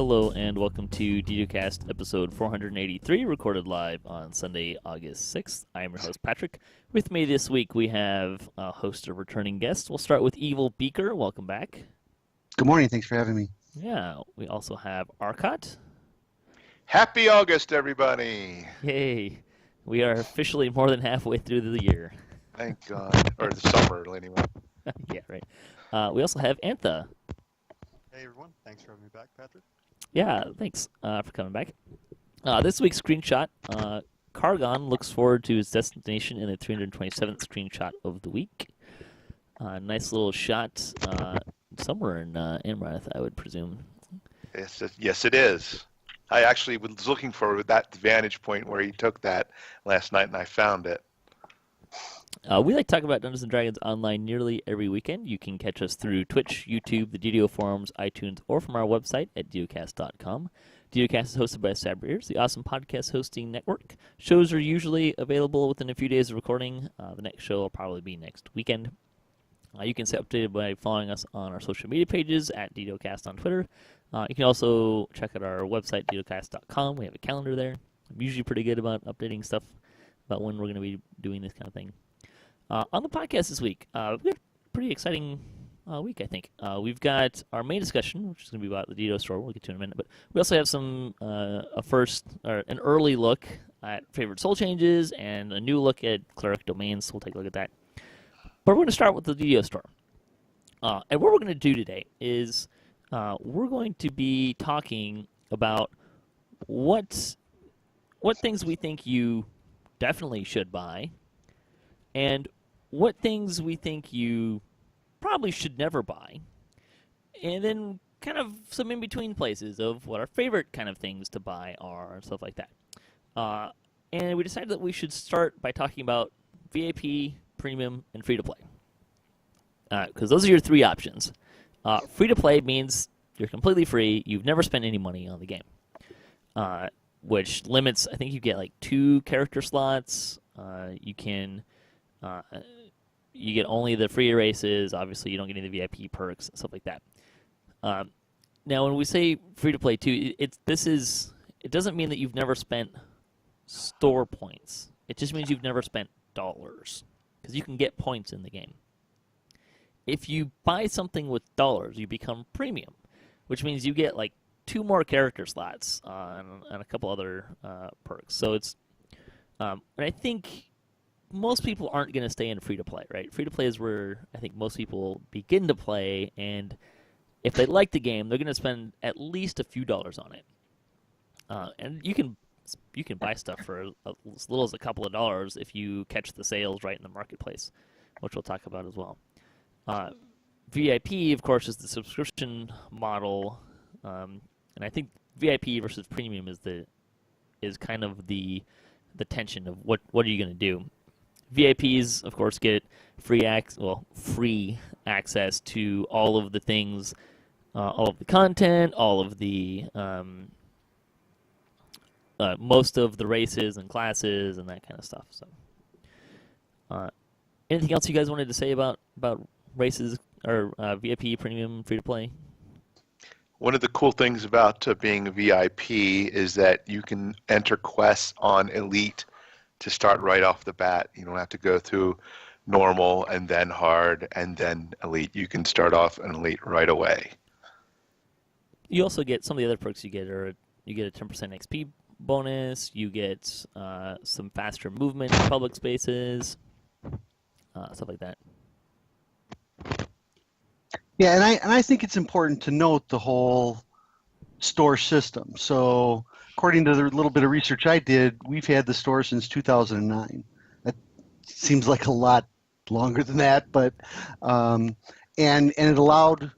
Hello and welcome to DDOCast episode 483, recorded live on Sunday, August 6th. I am your host, Patrick. With me this week, we have a host of returning guests. We'll start with Evilbeeker. Welcome back. Good morning. Thanks for having me. Yeah, we also have Arkat. Happy August, everybody. Yay. We are officially more than halfway through the year. Thank God. Or the summer, anyway. Yeah, right. We also have Antha. Hey everyone, thanks for having me back, Patrick. Yeah, thanks for coming back. This week's screenshot, Cargon looks forward to his destination in the 327th screenshot of the week. Nice little shot somewhere in Amrath, I would presume. Yes, it is. I actually was looking for that vantage point where he took that last night, and I found it. We like to talk about Dungeons & Dragons online nearly every weekend. You can catch us through Twitch, YouTube, the DDO forums, iTunes, or from our website at DDOCast.com. DDOCast is hosted by Sabriers, the awesome podcast hosting network. Shows are usually available within a few days of recording. The next show will probably be next weekend. You can stay updated by following us on our social media pages at DDOCast on Twitter. You can also check out our website, DDOCast.com. We have a calendar there. I'm usually pretty good about updating stuff about when we're going to be doing this kind of thing. On the podcast this week, we've got a pretty exciting week, I think. We've got our main discussion, which is going to be about the DDO Store. We'll get to in a minute. But we also have an early look at Favored Soul changes and a new look at Cleric Domains. So we'll take a look at that. But we're going to start with the DDO Store. And what we're going to do today is we're going to be talking about what things we think you definitely should buy, and what things we think you probably should never buy, and then kind of some in-between places of what our favorite kind of things to buy are and stuff like that. And we decided that we should start by talking about VIP, Premium, and Free-to-Play. Because those are your three options. Free-to-play means you're completely free, you've never spent any money on the game. Which limits, I think you get like 2 character slots. You get only the free races. Obviously, you don't get any of the VIP perks and stuff like that. Now, when we say free-to-play too, it doesn't mean that you've never spent store points. It just means you've never spent dollars, because you can get points in the game. If you buy something with dollars, you become premium, which means you get like 2 more character slots and a couple other perks. So it's, and I think most people aren't going to stay in free-to-play, right? Free-to-play is where I think most people begin to play, and if they like the game, they're going to spend at least a few dollars on it. And you can buy stuff for as little as a couple of dollars if you catch the sales right in the marketplace, which we'll talk about as well. VIP, of course, is the subscription model, and I think VIP versus premium is kind of the tension of what are you going to do. VIPs, of course, get free access to all of the things, all of the content, all of the most of the races and classes and that kind of stuff. So, anything else you guys wanted to say about races or VIP, premium, free to play? One of the cool things about being a VIP is that you can enter quests on Elite to start right off the bat. You don't have to go through normal and then hard and then Elite. You can start off an Elite right away. You also get some of the other perks you get you get a 10% XP bonus, you get some faster movement in public spaces, stuff like that. Yeah, and I think it's important to note the whole store system. So, according to the little bit of research I did, we've had the store since 2009. That seems like a lot longer than that, but and it allowed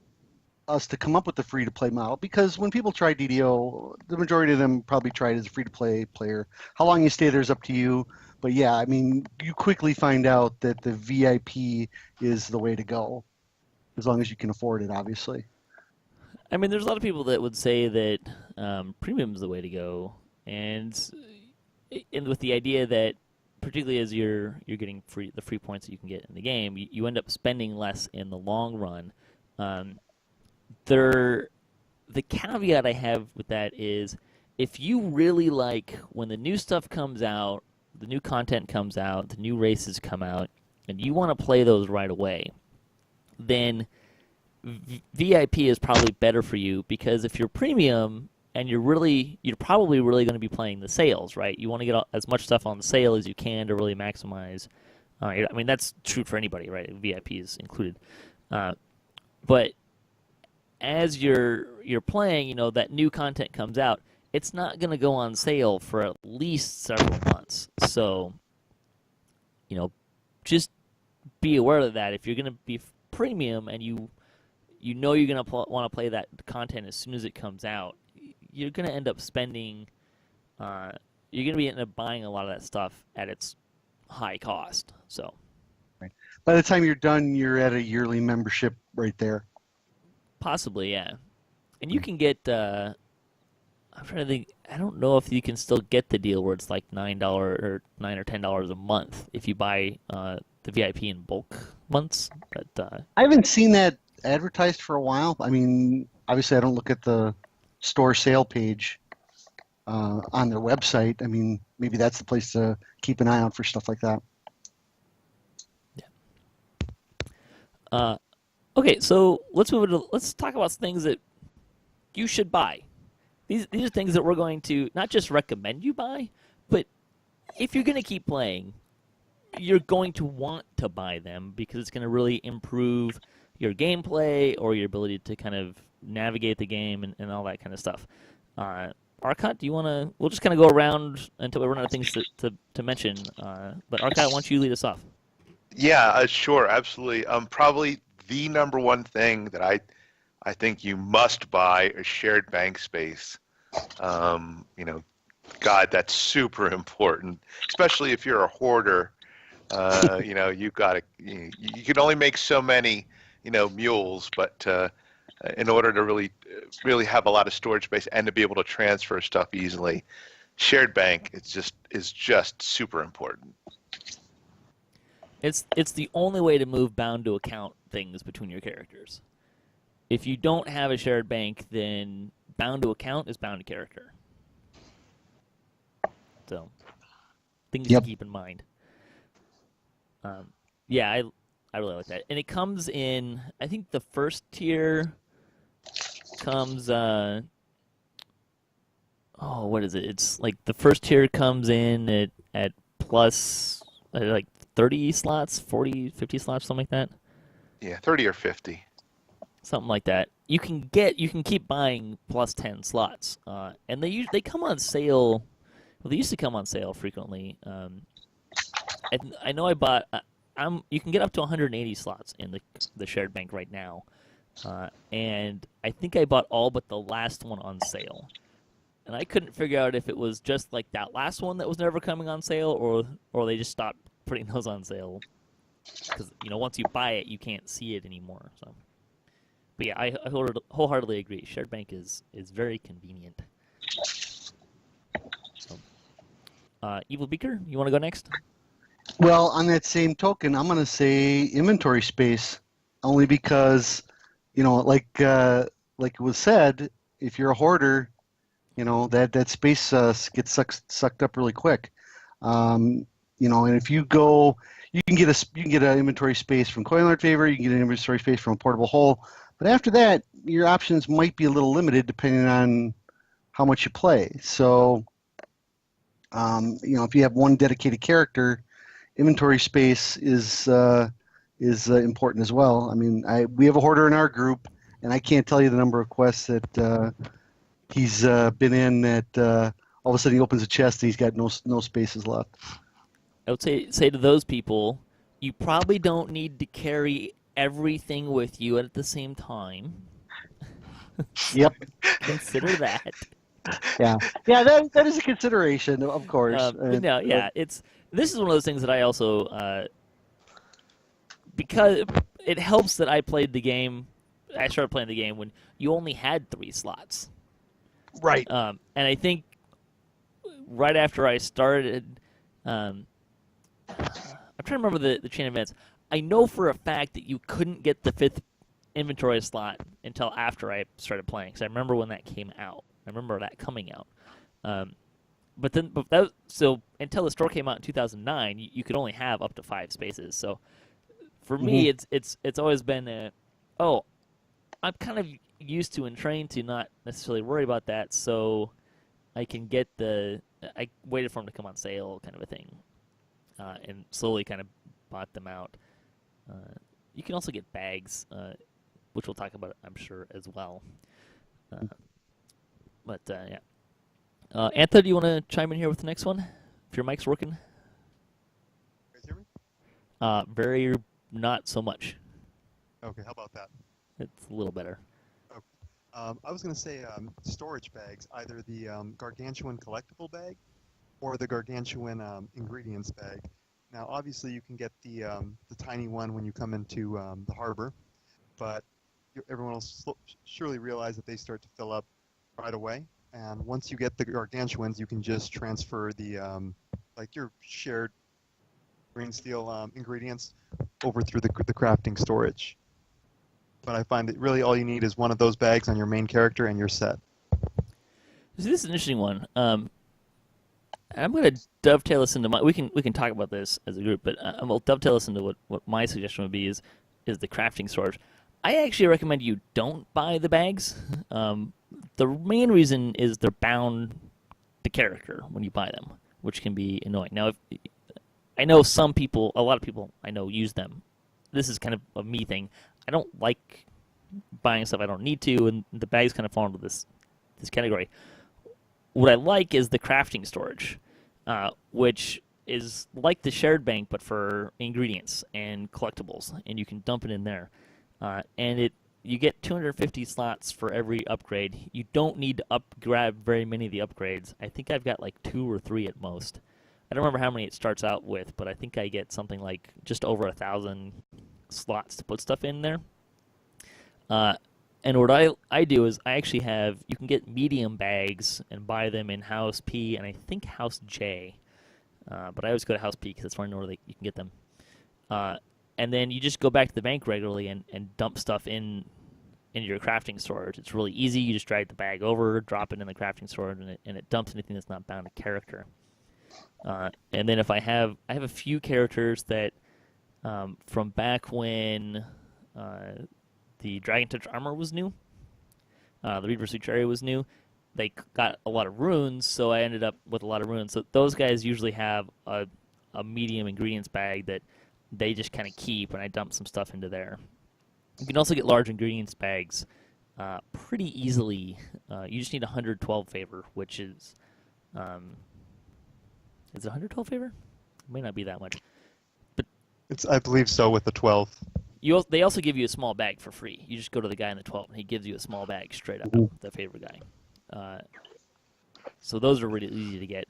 us to come up with the free-to-play model, because when people try DDO, the majority of them probably tried as a free-to-play player. How long you stay there is up to you, but yeah, I mean, you quickly find out that the VIP is the way to go, as long as you can afford it, obviously. I mean, there's a lot of people that would say that premium is the way to go, and with the idea that, particularly as you're getting the free points that you can get in the game, you end up spending less in the long run. the caveat I have with that is if you really like when the new stuff comes out, the new content comes out, the new races come out, and you want to play those right away, then VIP is probably better for you because if you're premium and you're probably really going to be playing the sales, right? You want to get as much stuff on the sale as you can to really maximize. I mean, that's true for anybody, right? VIP is included. But as you're playing, that new content comes out, it's not going to go on sale for at least several months. So, just be aware of that. If you're going to be premium and you're going to want to play that content as soon as it comes out, you're going to end up spending. You're going to end up buying a lot of that stuff at its high cost. So, right. By the time you're done, you're at a yearly membership right there. Possibly, yeah. And you can get. I'm trying to think. I don't know if you can still get the deal where it's like $9 or $10 a month if you buy the VIP in bulk months. But I haven't seen that advertised for a while. I mean, obviously, I don't look at the store sale page on their website. I mean, maybe that's the place to keep an eye out for stuff like that. Yeah. Okay, so let's move into let's talk about things that you should buy. These are things that we're going to not just recommend you buy, but if you're going to keep playing, you're going to want to buy them because it's going to really improve your gameplay or your ability to kind of navigate the game and all that kind of stuff. Arkat, do you want to? We'll just kind of go around until we run out of things to mention. But Arkat, why don't you lead us off? Yeah, sure, absolutely. Probably the number one thing that I think you must buy is shared bank space. God, that's super important, especially if you're a hoarder. You can only make so many, mules, but in order to really have a lot of storage space and to be able to transfer stuff easily, shared bank is just super important. It's the only way to move bound to account things between your characters. If you don't have a shared bank, then bound to account is bound to character. So, things to keep in mind. Yeah, I really like that. And it comes in, I think the first tier comes, what is it? It's like the first tier comes in at plus, like 30 slots, 40, 50 slots, something like that. Yeah, 30 or 50. Something like that. You can keep buying plus 10 slots, and they come on sale. Well, they used to come on sale frequently. I know I bought. You can get up to 180 slots in the shared bank right now, and I think I bought all but the last one on sale. And I couldn't figure out if it was just like that last one that was never coming on sale, or they just stopped putting those on sale because once you buy it, you can't see it anymore. So. But yeah, I wholeheartedly agree. Shared bank is very convenient. So, Evilbeeker, you want to go next? Well, on that same token, I'm going to say inventory space, only because, like it was said, if you're a hoarder, that space gets sucked up really quick. And if you go, you can get an inventory space from Coin Favor, you can get an inventory space from a portable hole. But after that, your options might be a little limited depending on how much you play. So, if you have one dedicated character, inventory space is important as well. I mean, we have a hoarder in our group, and I can't tell you the number of quests that he's been in that all of a sudden he opens a chest and he's got no spaces left. I would say to those people, you probably don't need to carry everything with you at the same time. Yep. Consider that. Yeah, that is a consideration, of course. This is one of those things that I also because it helps that I played the game. I started playing the game when you only had 3 slots. Right. And I think right after I started, I'm trying to remember the chain of events. I know for a fact that you couldn't get the 5th inventory slot until after I started playing. Because I remember when that came out. I remember that coming out. So until the store came out in 2009, you could only have up to 5 spaces. So for me, it's always been I'm kind of used to and trained to not necessarily worry about that, so I can get I waited for them to come on sale, kind of a thing, and slowly kind of bought them out. You can also get bags, which we'll talk about, I'm sure, as well. Yeah. Antha, do you want to chime in here with the next one? If your mic's working? You guys hear me? Very not so much. Okay, how about that? It's a little better. Okay. I was going to say storage bags, either the gargantuan collectible bag or the gargantuan ingredients bag. Now, obviously, you can get the tiny one when you come into the harbor, but everyone will surely realize that they start to fill up right away. And once you get the gargantuans, you can just transfer the like your shared green steel ingredients over through the crafting storage. But I find that really all you need is one of those bags on your main character and you're set. See, this is an interesting one. I'm going to dovetail this into we can talk about this as a group, but I'm going to dovetail this into what my suggestion would be is the crafting storage. I actually recommend you don't buy the bags. The main reason is they're bound to character when you buy them, which can be annoying. Now, I know a lot of people I know use them. This is kind of a me thing. I don't like buying stuff I don't need to, and the bags kind of fall into this category. What I like is the crafting storage, which is like the shared bank, but for ingredients and collectibles, and you can dump it in there. And you get 250 slots for every upgrade. You don't need to grab very many of the upgrades. I think I've got like 2 or 3 at most. I don't remember how many it starts out with, but I think I get something like just over 1,000 slots to put stuff in there. And what I do is I actually you can get medium bags and buy them in House P and I think House J. But I always go to House P because that's where I know where you can get them. And then you just go back to the bank regularly and dump stuff in your crafting storage. It's really easy. You just drag the bag over, drop it in the crafting storage, and it dumps anything that's not bound to character. And then if I have a few characters that from back when the Dragon Touch armor was new, the Reaver Suit area was new, they got a lot of runes, so I ended up with a lot of runes. So those guys usually have a medium ingredients bag that they just kind of keep, and I dump some stuff into there. You can also get large ingredients bags pretty easily. You just need 112 favor, which is it 112 favor? It may not be that much. I believe so with the 12. They also give you a small bag for free. You just go to the guy in the 12, and he gives you a small bag straight up, the favor guy. So those are really easy to get.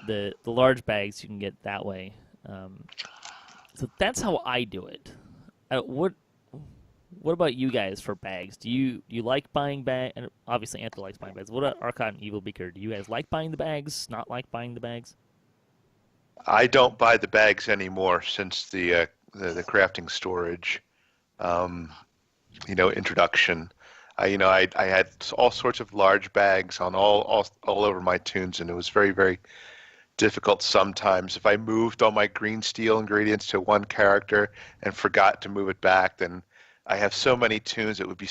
The large bags you can get that way. So that's how I do it. What about you guys for bags? Do you like buying bags? And obviously, Antha likes buying bags. What about Arkat and Evilbeeker? Do you guys like buying the bags? Not like buying the bags? I don't buy the bags anymore since the crafting storage, introduction. I had all sorts of large bags on all over my tunes, and it was very, very difficult sometimes. If I moved all my green steel ingredients to one character and forgot to move it back, then I have so many tunes it would be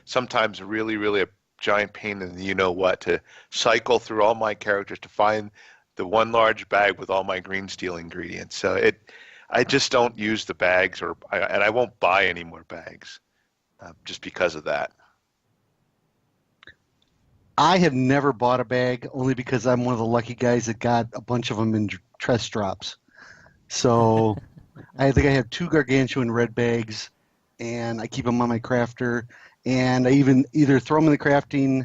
sometimes really, really a giant pain in the you-know-what to cycle through all my characters to find the one large bag with all my green steel ingredients. So I just don't use the bags, and I won't buy any more bags just because of that. I have never bought a bag only because I'm one of the lucky guys that got a bunch of them in tress drops. So I think I have 2 gargantuan red bags, and I keep them on my crafter, and I either throw them in the crafting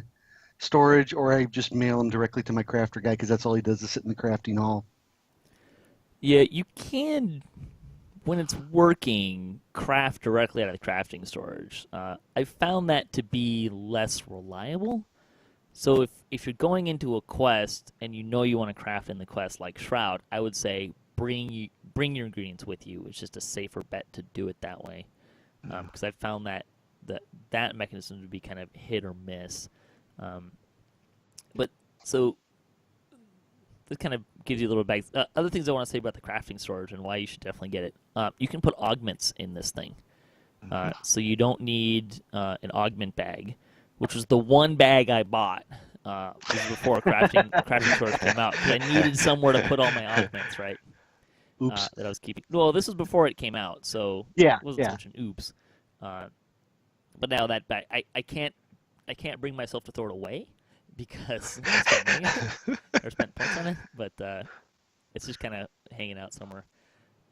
storage or I just mail them directly to my crafter guy because that's all he does is sit in the crafting hall. Yeah, you can, when it's working, craft directly out of the crafting storage. I found that to be less reliable. So if you're going into a quest and you know you want to craft in the quest like Shroud, I would say bring your ingredients with you. It's just a safer bet to do it that way. Because I found that that mechanism would be kind of hit or miss. But so this kind of gives you a little bags. Other things I want to say about the crafting storage and why you should definitely get it. You can put augments in this thing. So you don't need an augment bag, which was the one bag I bought. This is before crafting storage came out, because I needed somewhere to put all my augments, right? Oops. That I was keeping. Well, this was before it came out, so Yeah, it wasn't yeah. such an oops. But now that bag, I can't bring myself to throw it away because I spent money on it, or spent points on it. But it's just kind of hanging out somewhere.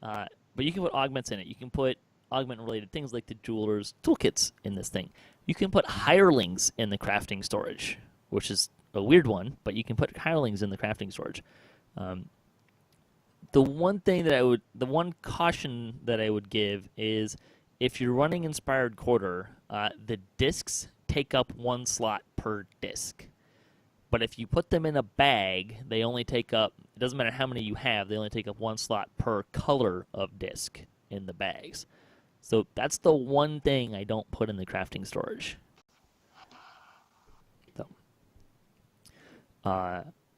But you can put augments in it. You can put augment-related things like the jeweler's toolkits in this thing. You can put hirelings in the crafting storage, which is a weird one, but you can put hirelings in the crafting storage. The one caution that I would give is if you're running Inspired Quarter, the discs take up 1 slot per disc. But if you put them in a bag, they only take up, it doesn't matter how many you have, they only take up 1 slot per color of disc in the bags. So that's the one thing I don't put in the crafting storage. So,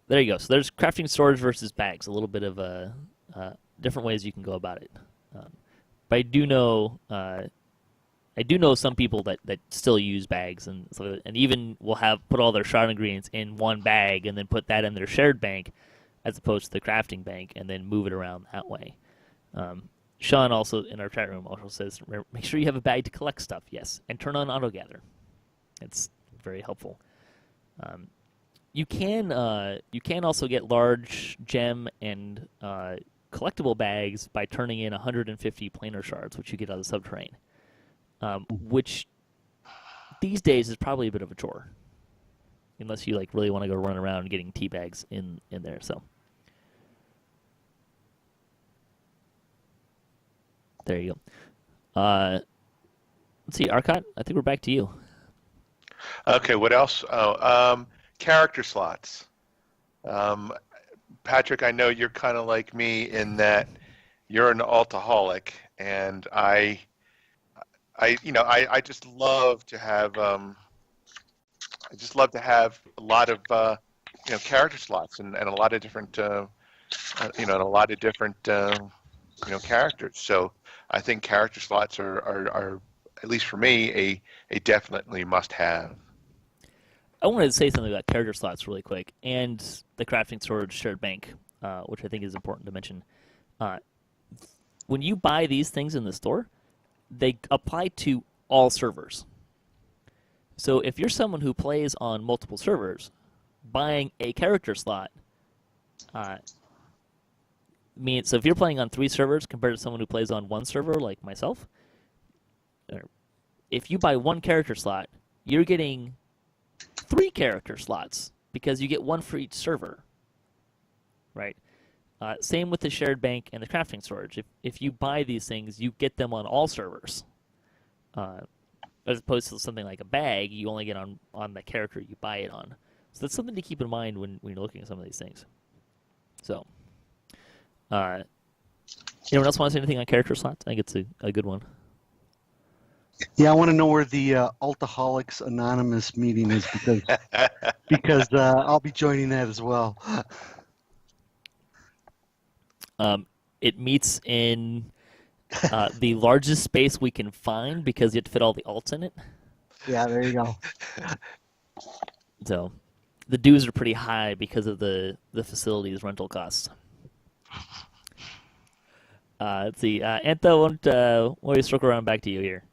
there you go. So there's crafting storage versus bags. A little bit of different ways you can go about it. But I do know some people that still use bags and even will put all their shard ingredients in one bag and then put that in their shared bank, as opposed to the crafting bank, and then move it around that way. Sean also in our chat room also says, make sure you have a bag to collect stuff. Yes, and turn on auto gather. It's very helpful. You can also get large gem and collectible bags by turning in 150 planar shards, which you get out of the subterrane. Which these days is probably a bit of a chore, unless you really want to go run around getting tea bags in there. So there you go. Let's see, Arkat, I think we're back to you. Okay, what else? Character slots. Patrick, I know you're kind of like me in that you're an altaholic, and I just love to have a lot of character slots and a lot of different characters. So I think character slots are at least for me a definitely must have. I wanted to say something about character slots really quick, and the crafting storage shared bank, which I think is important to mention. When you buy these things in the store, they apply to all servers. So if you're someone who plays on multiple servers, buying a character slot means, so if you're playing on 3 servers compared to someone who plays on 1 server like myself, if you buy 1 character slot, you're getting 3 character slots because you get 1 for each server, right? Same with the shared bank and the crafting storage. If you buy these things, you get them on all servers. As opposed to something like a bag, you only get on the character you buy it on. So that's something to keep in mind when you're looking at some of these things. So, anyone else want to say anything on character slots? I think it's a good one. Yeah, I want to know where the Altaholics Anonymous meeting is because I'll be joining that as well. It meets in the largest space we can find because you have to fit all the alts in it. Yeah, there you go. So the dues are pretty high because of the facility's rental costs. Let's see. Antha, why don't we circle around back to you here?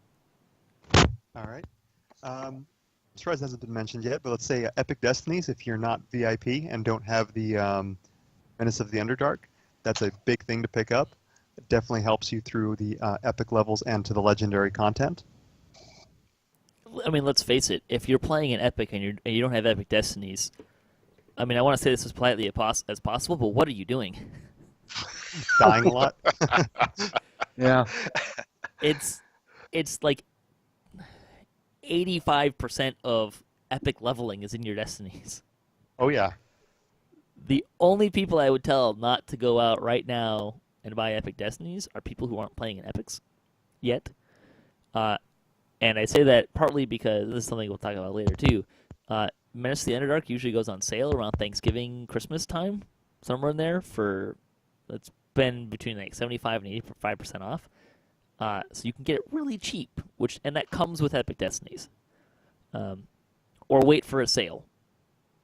All right. Surprise hasn't been mentioned yet, but let's say Epic Destinies, if you're not VIP and don't have the Menace of the Underdark, that's a big thing to pick up. It definitely helps you through the epic levels and to the legendary content. I mean, let's face it. If you're playing an epic and you don't have Epic Destinies, I mean, I want to say this as politely as possible, but what are you doing? Dying a lot. Yeah. It's like 85% of epic leveling is in your Destinies. Oh, yeah. The only people I would tell not to go out right now and buy Epic Destinies are people who aren't playing in Epics yet. And And I say that partly because this is something we'll talk about later too. Menace to the Underdark usually goes on sale around Thanksgiving, Christmas time, somewhere in there. It's been between like 75 and 85% off. So you can get it really cheap, and that comes with Epic Destinies. Or wait for a sale.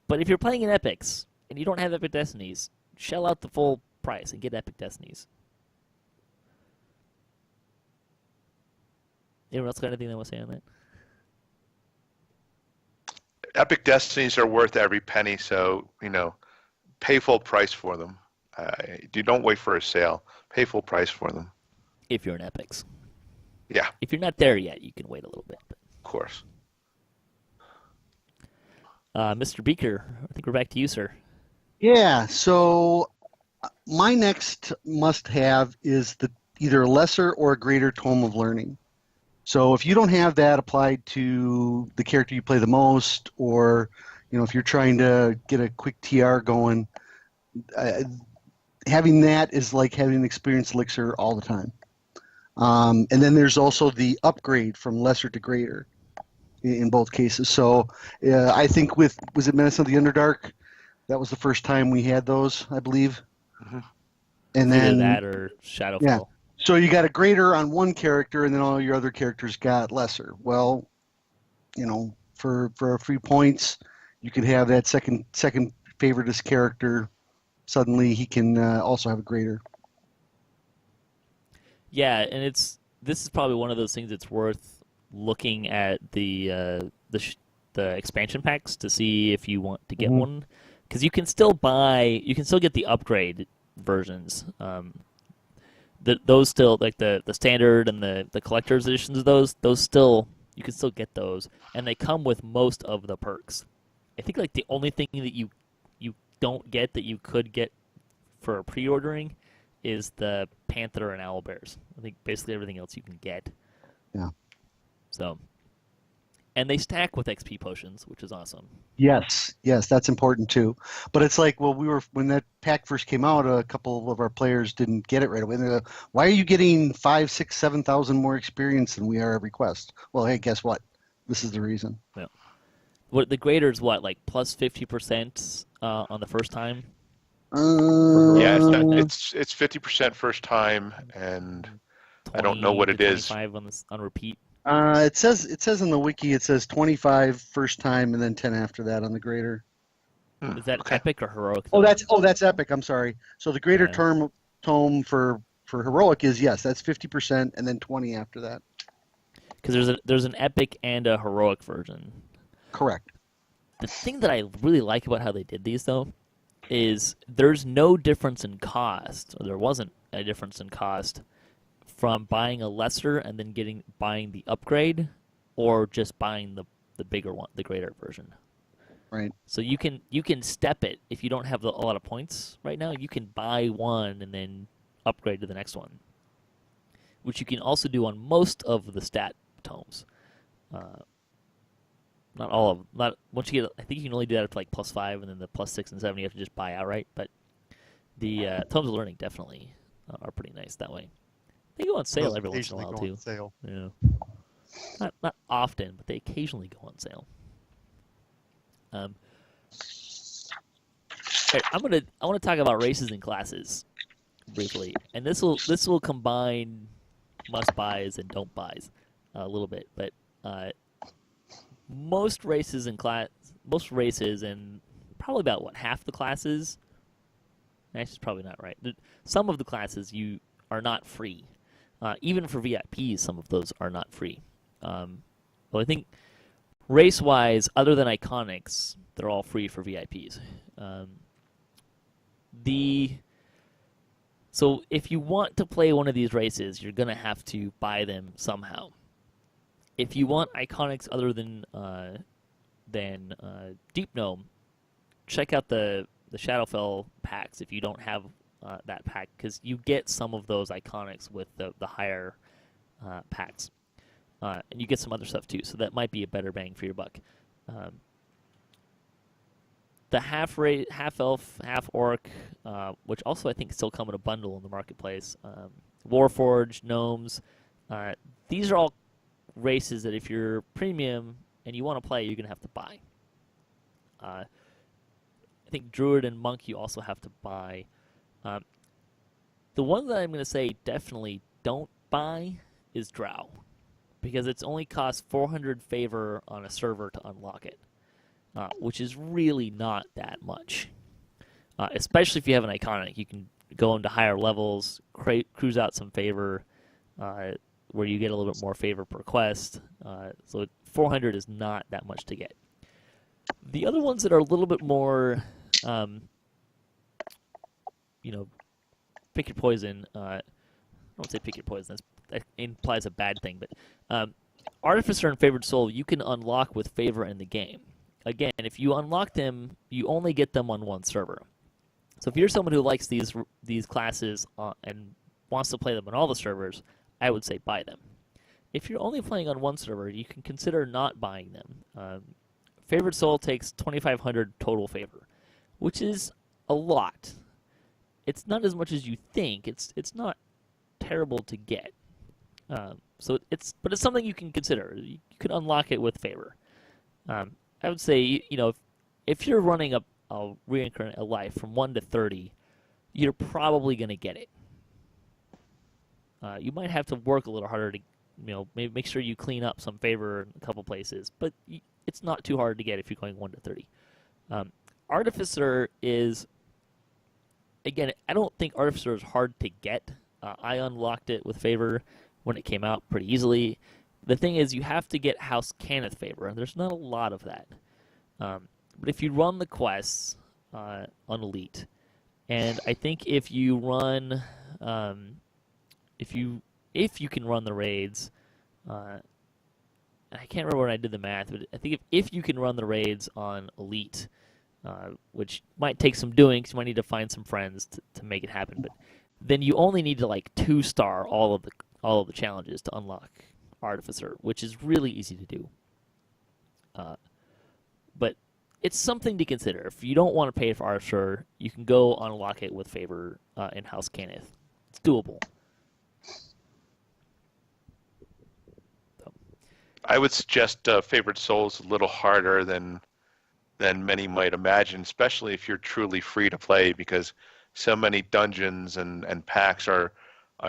But if you're playing in Epics and you don't have Epic Destinies, shell out the full price and get Epic Destinies. Anyone else got anything they want to say on that? Epic Destinies are worth every penny, so, pay full price for them. Don't wait for a sale. Pay full price for them. If you're in Epics. Yeah. If you're not there yet, you can wait a little bit. But. Of course. Mr. Beeker, I think we're back to you, sir. Yeah, so my next must-have is either a lesser or a greater Tome of Learning. So if you don't have that applied to the character you play the most, or if you're trying to get a quick TR going, having that is like having an experienced elixir all the time. And then there's also the upgrade from lesser to greater in both cases. So I think was it Menace of the Underdark? That was the first time we had those, I believe. Mm-hmm. And Either then that or Shadowfall. Yeah. So you got a greater on one character, and then all your other characters got lesser. Well, for a few points, you could have that second favoritist character. Suddenly, he can also have a greater. Yeah, and this is probably one of those things that's worth looking at the expansion packs to see if you want to get one, because you can still get the upgrade versions. Those still, like the standard and the collector's editions of those still, you can still get those, and they come with most of the perks. I think like the only thing that you don't get that you could get for pre-ordering is the Panther and Owlbears. I think basically everything else you can get. Yeah. So, and they stack with XP potions, which is awesome. Yes, that's important too. But it's like, well, when that pack first came out, a couple of our players didn't get it right away. They're like, why are you getting 5, 6, 7,000 more experience than we are every quest? Well, hey, guess what? This is the reason. Yeah. What the greater is like plus 50% on the first time. Yeah, it's 50% first time, and 20 I don't know what it is. 25 on repeat. It says in the wiki, it says 25 first time and then 10 after that on the greater. Is that okay. epic or heroic? Oh, that's epic. I'm sorry. So the greater tome for heroic is, yes, that's 50% and then 20 after that. Because there's an epic and a heroic version. Correct. The thing that I really like about how they did these, though, is there's no difference in cost, or there wasn't a difference in cost from buying a lesser and then buying the upgrade, or just buying the bigger one, the greater version. Right. So you can step it if you don't have a lot of points right now. You can buy one and then upgrade to the next one, which you can also do on most of the stat tomes. Not all of them. Not once you get. I think you can only do that up to like +5, and then the +6 and 7 you have to just buy outright. But the tomes of learning definitely are pretty nice that way. They go on sale every once in a while too. Sale. Yeah. Not often, but they occasionally go on sale. Right, I want to talk about races and classes briefly, and this will combine must buys and don't buys a little bit, but most races and probably about half the classes. That's probably not right. Some of the classes you are not free, even for VIPs. Some of those are not free. Well, I think race-wise, other than Iconics, they're all free for VIPs. So if you want to play one of these races, you're gonna have to buy them somehow. If you want Iconics other than Deep Gnome, check out the Shadowfell packs if you don't have that pack, because you get some of those Iconics with the higher packs. And you get some other stuff too, so that might be a better bang for your buck. The half elf, half orc, which also I think still come in a bundle in the marketplace. Warforged, gnomes, these are all races that if you're premium and you want to play, you're going to have to buy. I think Druid and Monk you also have to buy. The one that I'm going to say definitely don't buy is Drow, because it's only cost 400 favor on a server to unlock it, which is really not that much. Especially if you have an iconic, you can go into higher levels, cruise out some favor, where you get a little bit more favor per quest. So 400 is not that much to get. The other ones that are a little bit more, pick your poison. I don't say pick your poison. That implies a bad thing. But Artificer and Favored Soul, you can unlock with favor in the game. Again, if you unlock them, you only get them on one server. So if you're someone who likes these classes and wants to play them on all the servers, I would say buy them. If you're only playing on one server, you can consider not buying them. Favored Soul takes 2,500 total favor, which is a lot. It's not as much as you think. It's not terrible to get. But it's something you can consider. You could unlock it with favor. I would say, if you're running a reincarnate a life from 1 to 30, you're probably going to get it. You might have to work a little harder to, maybe make sure you clean up some favor in a couple places, but it's not too hard to get if you're going 1 to 30. Artificer is, again, I don't think Artificer is hard to get. I unlocked it with favor when it came out pretty easily. The thing is, you have to get House Cannith favor, and there's not a lot of that. But if you run the quests on Elite, and I think if you run, if you can run the raids, I can't remember when I did the math, but I think if you can run the raids on Elite, which might take some doing, because you might need to find some friends to make it happen, but then you only need to 2-star all of the challenges to unlock Artificer, which is really easy to do. But it's something to consider. If you don't want to pay for Artificer, you can go unlock it with favor in House Cannith. It's doable. I would suggest Favored Souls a little harder than many might imagine, especially if you're truly free to play, because so many dungeons and packs are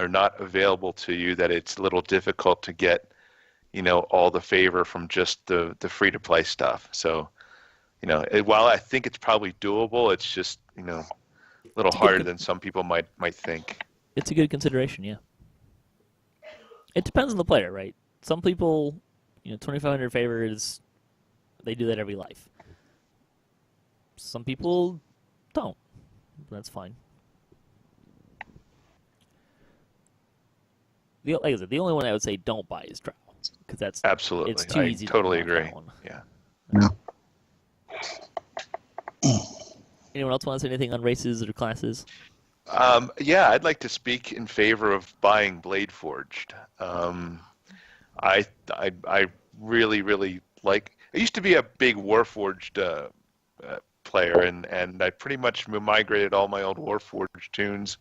not available to you that it's a little difficult to get, all the favor from just the free to play stuff. So, while I think it's probably doable, it's just a little harder than some people might think. It's a good consideration, yeah. It depends on the player, right? Some people, 2,500 favor is, they do that every life. Some people don't. That's fine. Like I said, the only one I would say don't buy is Drow, because that's absolutely. It's too easy. Totally to agree. Yeah. No. Anyone else want to say anything on races or classes? Yeah, I'd like to speak in favor of buying Blade Forged. I really, really like. I used to be a big Warforged player, and I pretty much migrated all my old Warforged tunes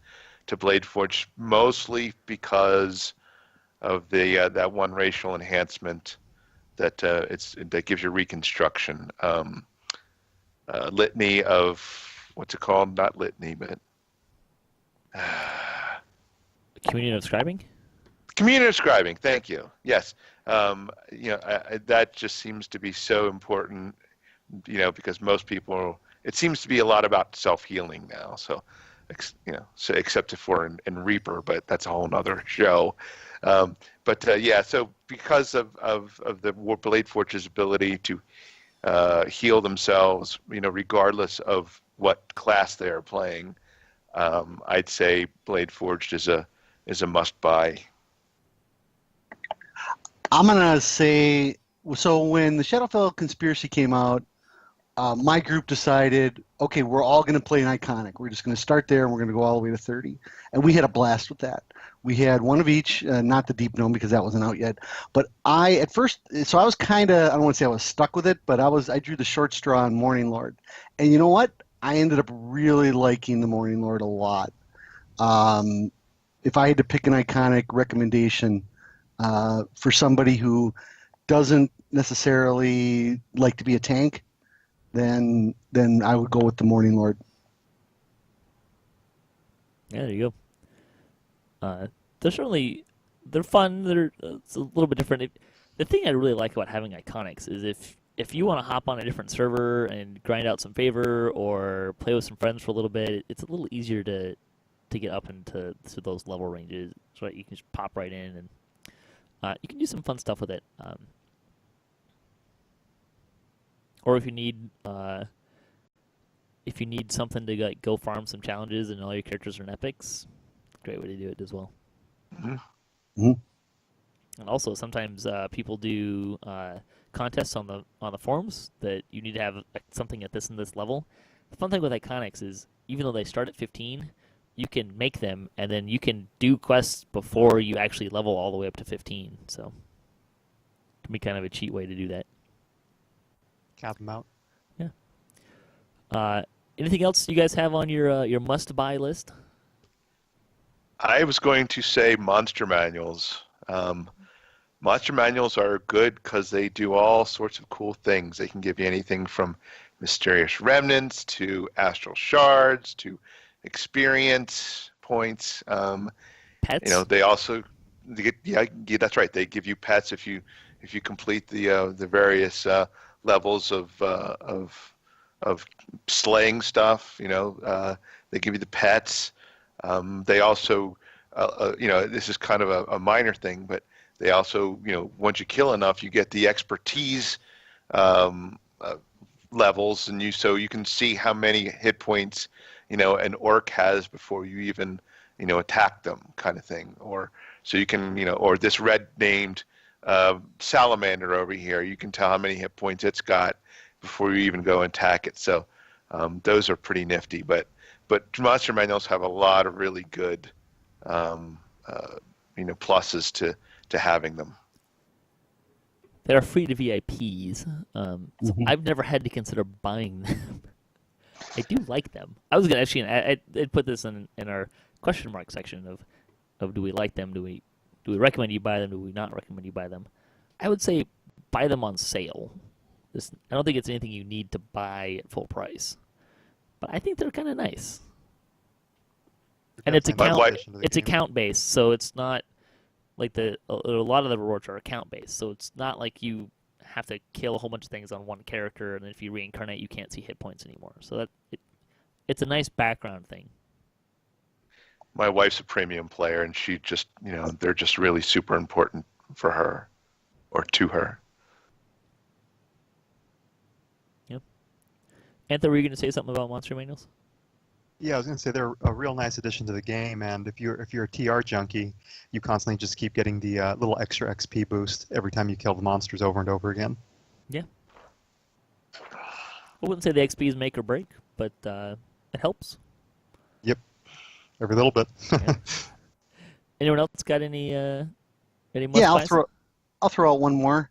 to Blade Forged, mostly because of the that one racial enhancement that that gives you reconstruction. Litany of what's it called? Not litany, but Communion of Scribing? Communion of Scribing, thank you. Yes. That just seems to be so important, because most people, it seems to be a lot about self-healing now. So, so except for in Reaper, but that's a whole other show. So because of the Blade Forge's ability to heal themselves, regardless of what class they are playing, I'd say Blade Forged is a must-buy. I'm gonna say, so when the Shadowfell Conspiracy came out, my group decided, okay, we're all gonna play an iconic. We're just gonna start there, and we're gonna go all the way to 30, and we had a blast with that. We had one of each, not the Deep Gnome because that wasn't out yet. But I was kind of, I don't want to say I was stuck with it, but I drew the short straw on Morning Lord, and you know what? I ended up really liking the Morning Lord a lot. If I had to pick an iconic recommendation, For somebody who doesn't necessarily like to be a tank, then I would go with the Morning Lord. Yeah, there you go. They're fun. It's a little bit different. The thing I really like about having iconics is if you want to hop on a different server and grind out some favor or play with some friends for a little bit, it's a little easier to get up into those level ranges. So you can just pop right in and you can do some fun stuff with it. Or if you need something to go farm some challenges and all your characters are in epics, great way to do it as well. Mm-hmm. Mm-hmm. And also sometimes people do contests on the forums that you need to have something at this and this level. The fun thing with iconics is even though they start at 15, you can make them and then you can do quests before you actually level all the way up to 15. So it can be kind of a cheat way to do that. Cap them out. Yeah. Anything else you guys have on your must-buy list? I was going to say monster manuals. Monster manuals are good because they do all sorts of cool things. They can give you anything from mysterious remnants to astral shards to experience points. Pets? They also, yeah, that's right. They give you pets if you complete the various levels of slaying stuff. They give you the pets. They also, this is kind of a minor thing, but they also, once you kill enough, you get the expertise levels, and so you can see how many hit points, an orc has before you even, attack them, kind of thing. Or so you can, or this red named salamander over here, you can tell how many hit points it's got before you even go and attack it. So those are pretty nifty, but monster manuals have a lot of really good, pluses to having them. They're free to VIPs, so I've never had to consider buying them. I do like them. I was gonna actually, I'd put this in our question mark section of do we like them? Do we recommend you buy them? Do we not recommend you buy them? I would say buy them on sale. I don't think it's anything you need to buy at full price, but I think they're kind of nice. And it's account based, so it's not like a lot of the rewards are account based, so it's not like you have to kill a whole bunch of things on one character, and then if you reincarnate, you can't see hit points anymore. So it's a nice background thing. My wife's a premium player, and she just, they're just really super important for her, or to her. Yep. Antha, were you going to say something about monster manuals? Yeah, I was going to say they're a real nice addition to the game, and if you're a TR junkie, you constantly just keep getting the little extra XP boost every time you kill the monsters over and over again. Yeah. I wouldn't say the XP is make or break, but it helps. Yep. Every little bit. Yeah. Anyone else got any must-buys? Yeah, I'll throw out one more.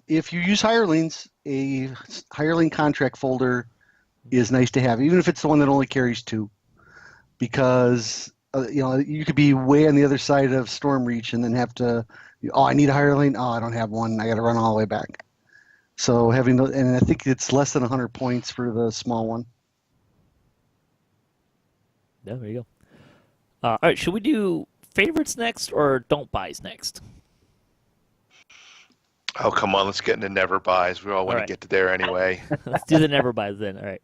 If you use hirelings, a hireling contract folder is nice to have, even if it's the one that only carries 2, because you could be way on the other side of Stormreach and then have to, I need a hireling. Oh, I don't have one. I got to run all the way back. So and I think it's less than 100 points for the small one. Yeah, there you go. All right, should we do favorites next or don't buys next? Oh, come on, let's get into never buys. We all want to get to there anyway. Let's do the never buys then. All right.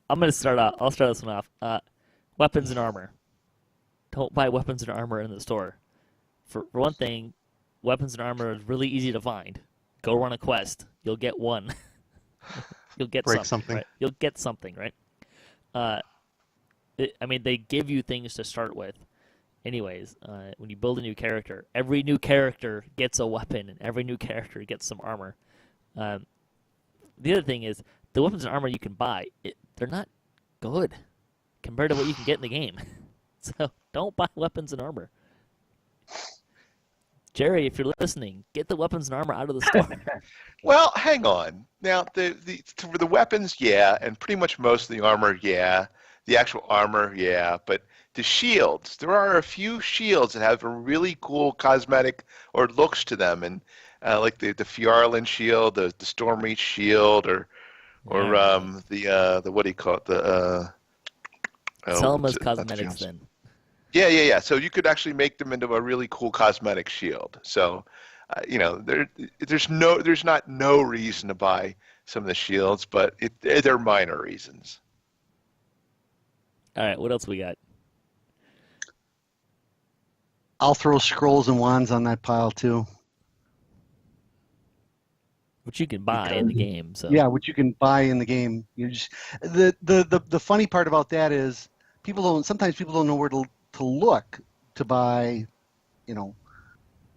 I'm going to start off. I'll start this one off. Weapons and armor. Don't buy weapons and armor in the store. For one thing, weapons and armor is really easy to find. Go run a quest. You'll get one. You'll get something. Right? You'll get something, right? They give you things to start with. Anyways, when you build a new character, every new character gets a weapon, and every new character gets some armor. The other thing is, the weapons and armor you can buy, they're not good compared to what you can get in the game. So don't buy weapons and armor. Jerry, if you're listening, get the weapons and armor out of the store. Well, hang on. Now, for the weapons, yeah, and pretty much most of the armor, yeah. The actual armor, yeah, but the shields, there are a few shields that have a really cool cosmetic or looks to them, and like the Fjarlin shield, the Stormreach shield, or the what do you call it? Sell them as not the cosmetics Fjarlin. then. Yeah. So you could actually make them into a really cool cosmetic shield. So, there's not no reason to buy some of the shields, but they're minor reasons. All right, what else we got? I'll throw scrolls and wands on that pile too. Which you can buy in the game. So Yeah, which you can buy in the game. You just the funny part about that is sometimes people don't know where to look to buy.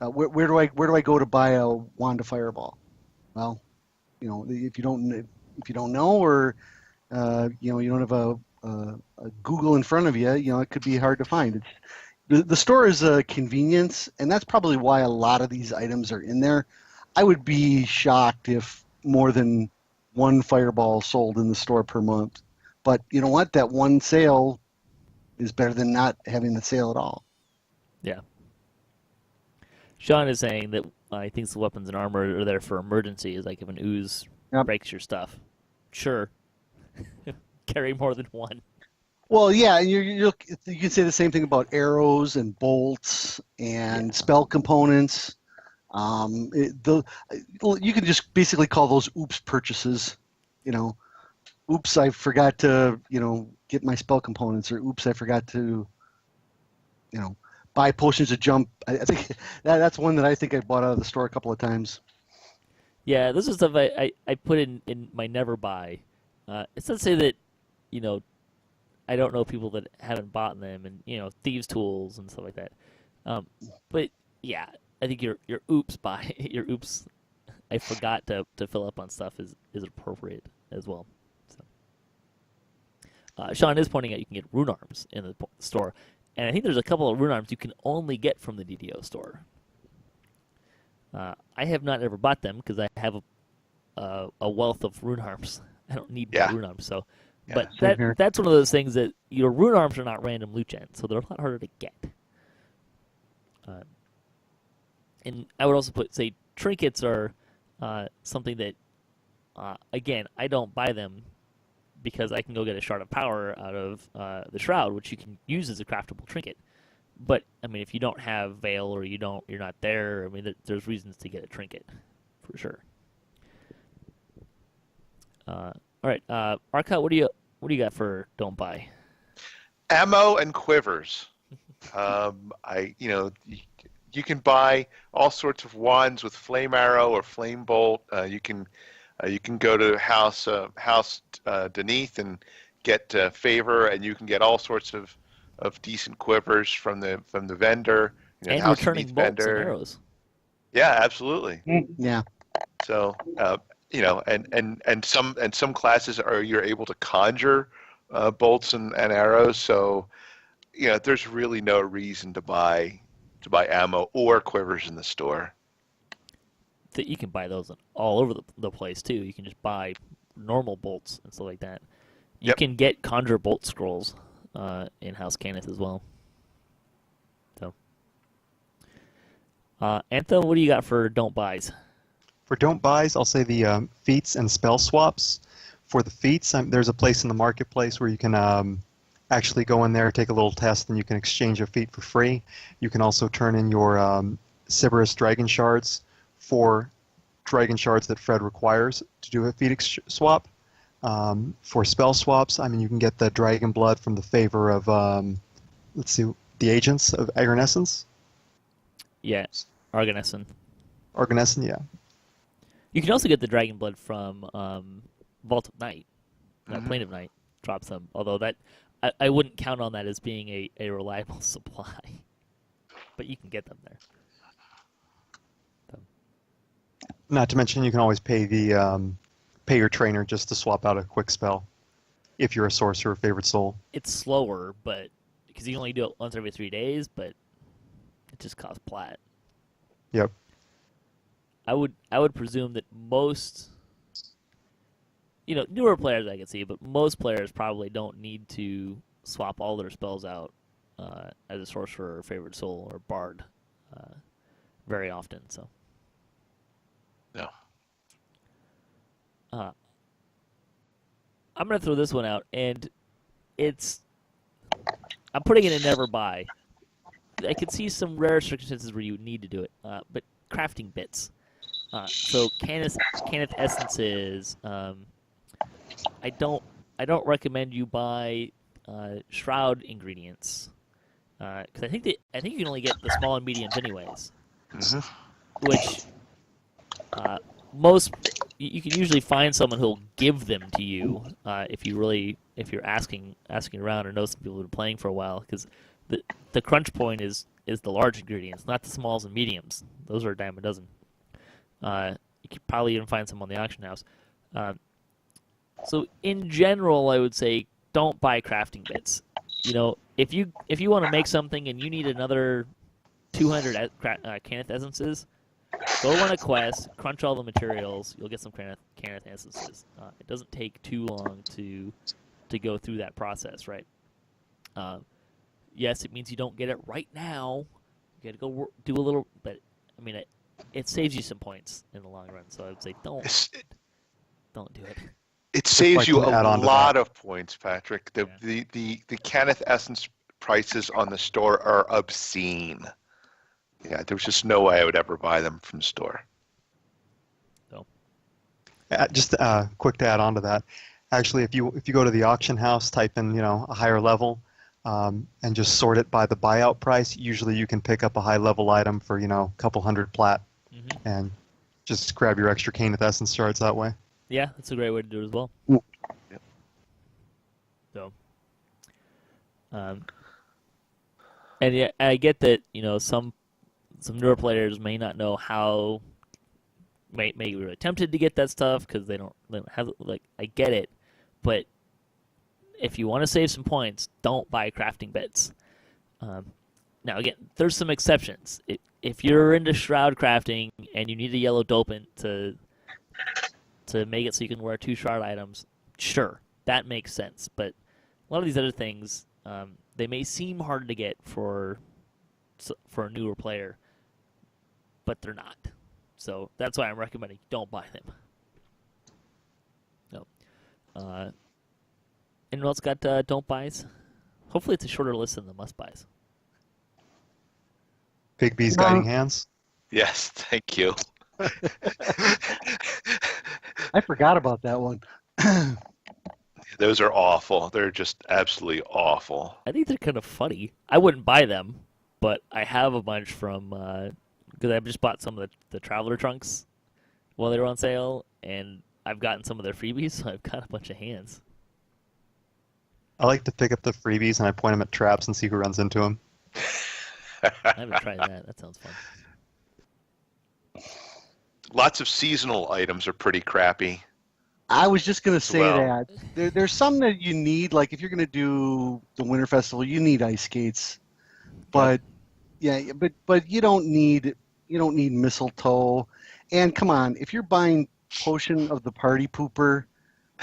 Where do I go to buy a wand of fireball? Well, if you don't know, or you don't have a Google in front of you, it could be hard to find. The store is a convenience, and that's probably why a lot of these items are in there. I would be shocked if more than one fireball sold in the store per month. But you know what? That one sale is better than not having the sale at all. yeah. Sean is saying that he thinks the weapons and armor are there for emergencies, like if an ooze breaks your stuff. Sure. Carry more than one. Well, yeah, you can say the same thing about arrows and bolts and spell components. You can just basically call those oops purchases. Oops, I forgot to get my spell components, or oops, I forgot to buy potions of jump. I think that's one that I think I bought out of the store a couple of times. Yeah, this is stuff I put in my never buy. It's not to say that I don't know people that haven't bought them, and thieves' tools and stuff like that. But yeah, I think your oops buy your oops. I forgot to fill up on stuff is appropriate as well. So, Sean is pointing out you can get rune arms in the store, and I think there's a couple of rune arms you can only get from the DDO store. I have not ever bought them because I have a wealth of rune arms. I don't need rune arms, so. Yeah, but that's one of those things that your rune arms are not random loot gen, so they're a lot harder to get. And I would also say trinkets are something that, again, I don't buy them because I can go get a shard of power out of the shroud, which you can use as a craftable trinket. But I mean, if you don't have Veil or you're not there, I mean, there's reasons to get a trinket, for sure. All right, Arkat, what do you got for don't buy? Ammo and quivers. You can buy all sorts of wands with flame arrow or flame bolt. You can go to House Deneath and get favor, and you can get all sorts of decent quivers from the vendor. And House returning Deneath bolts vendor. and arrows. Yeah, absolutely. Yeah. So and some classes you're able to conjure bolts and arrows. So there's really no reason to buy ammo or quivers in the store. That you can buy those all over the place too. You can just buy normal bolts and stuff like that. You can get conjure bolt scrolls in House Cannith as well. So, Antha, what do you got for don't buys? For don't buys, I'll say the feats and spell swaps. For the feats, there's a place in the marketplace where you can actually go in there, take a little test, and you can exchange a feat for free. You can also turn in your Sybaris Dragon Shards for Dragon Shards that Fred requires to do a feat swap. For spell swaps, you can get the Dragon Blood from the favor of, the Agents of Agrinescence. Yeah, Arganesson. Arganesson, yeah. You can also get the Dragon Blood from Vault of Night. Plane of Night drops them, although that I wouldn't count on that as being a reliable supply. But you can get them there. So. Not to mention you can always pay your trainer just to swap out a quick spell if you're a sorcerer favored soul. It's slower, but because you can only do it once every 3 days, but it just costs plat. Yep. I would presume that most newer players I can see, but most players probably don't need to swap all their spells out as a sorcerer, or favored soul, or bard very often. So. No. I'm going to throw this one out, and I'm putting it in never buy. I could see some rare circumstances where you need to do it, but crafting bits. So Canith essences. I don't recommend you buy shroud ingredients because I think you can only get the small and mediums anyways. Mm-hmm. Which you can usually find someone who'll give them to you if you're asking around or know some people who've been playing for a while, because the crunch point is the large ingredients, not the smalls and mediums. Those are a dime a dozen. You could probably even find some on the auction house. So in general, I would say don't buy crafting bits. If you want to make something and you need another 200 Canith essences, go run a quest, crunch all the materials, you'll get some Canith essences. It doesn't take too long to go through that process, right? Yes, it means you don't get it right now. You got to go do a little, but I mean, it saves you some points in the long run. So I would say don't do it. It saves you a lot that. of points, Patrick. The Canith essence prices on the store are obscene. Yeah, there's just no way I would ever buy them from the store. No. Just quick to add on to that. Actually, if you go to the auction house, type in a higher level, and just sort it by the buyout price. Usually, you can pick up a high level item for a couple hundred plat, and just grab your extra Canith essence shards that way. Yeah, that's a great way to do it as well. Yep. So, and yeah, I get that some newer players may not know how, may be really tempted to get that stuff because they don't have, I get it, but if you want to save some points, don't buy crafting bits. Now again, there's some exceptions. If you're into shroud crafting and you need a yellow dopant to make it so you can wear 2 shroud items, sure, that makes sense. But a lot of these other things, they may seem hard to get for a newer player, but they're not. So that's why I'm recommending don't buy them. No. Anyone else got don't buys? Hopefully it's a shorter list than the must buys. Big B's guiding hands. Yes, thank you. I forgot about that one. Those are awful. They're just absolutely awful. I think they're kind of funny. I wouldn't buy them, but I have a bunch from because I just bought some of the Traveler trunks while they were on sale, and I've gotten some of their freebies, so I've got a bunch of hands. I like to pick up the freebies and I point them at traps and see who runs into them. I haven't tried that. That sounds fun. Lots of seasonal items are pretty crappy. I was just going to say Well. that. There's some that you need, like if you're going to do the Winter Festival, you need ice skates. But but you don't need mistletoe. And come on, if you're buying Potion of the Party Pooper,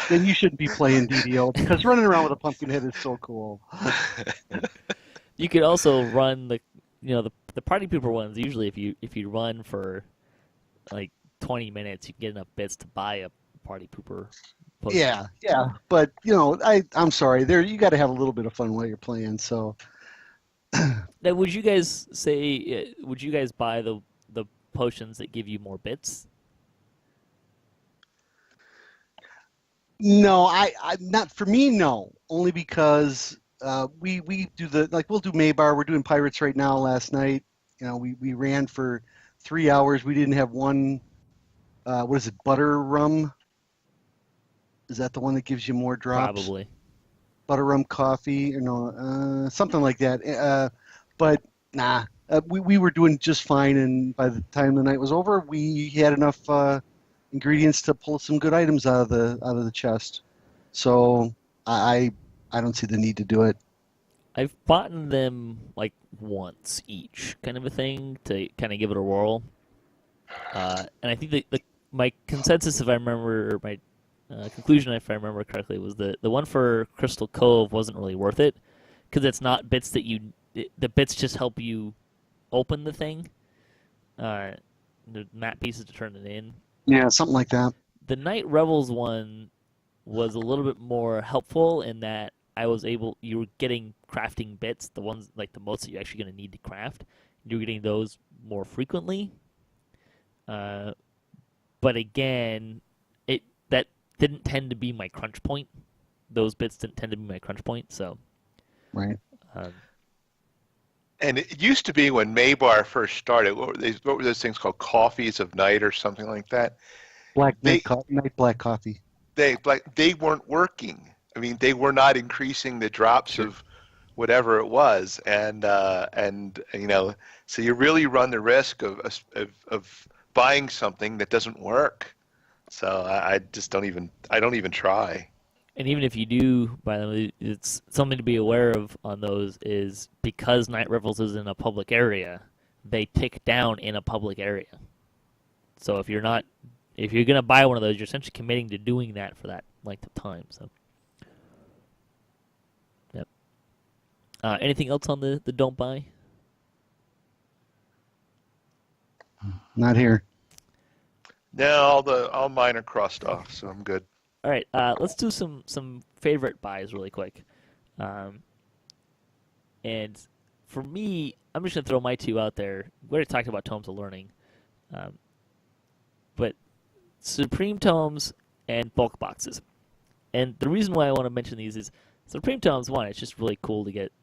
then you shouldn't be playing DDO because running around with a pumpkin head is so cool. You could also run the Party Pooper ones. Usually, if you run for like 20 minutes, you can get enough bits to buy a Party Pooper potion. Yeah. But I'm sorry, you got to have a little bit of fun while you're playing. So, now, would you guys buy the potions that give you more bits? no, I not for me. No, only because we do we'll do Maybar. We're doing Pirates right now. Last night, we ran for 3 hours. We didn't have one. What is it? Butter rum. Is that the one that gives you more drops? Probably. Butter rum coffee, something like that. But nah, we were doing just fine, and by the time the night was over, we had enough ingredients to pull some good items out of the chest. So I don't see the need to do it. I've bought them like once each, kind of a thing, to kind of give it a whirl. And I think my consensus, if I remember, conclusion, if I remember correctly, was the one for Crystal Cove wasn't really worth it because it's not bits that the bits just help you open the thing. The map pieces to turn it in. Yeah, something like that. The Night Revels one was a little bit more helpful in that you were getting crafting bits, the ones like the most that you're actually going to need to craft. You're getting those more frequently. But again, that didn't tend to be my crunch point. Those bits didn't tend to be my crunch point, so. Right. And it used to be when Maybar first started, what were those things called? Coffees of Night or something like that? Night black coffee. They weren't working. I mean, they were not increasing the drops of whatever it was, and so you really run the risk of buying something that doesn't work. So I don't even try. And even if you do buy them, it's something to be aware of on those is because Night Revels is in a public area, they tick down in a public area. So if you're gonna buy one of those, you're essentially committing to doing that for that length of time. So, yep. Anything else on the don't buy? Not here. No, all mine are crossed off, so I'm good. All right, let's do some favorite buys really quick. And for me, I'm just going to throw my two out there. We already talked about Tomes of Learning. But Supreme Tomes and bulk boxes. And the reason why I want to mention these is Supreme Tomes, one, it's just really cool to get,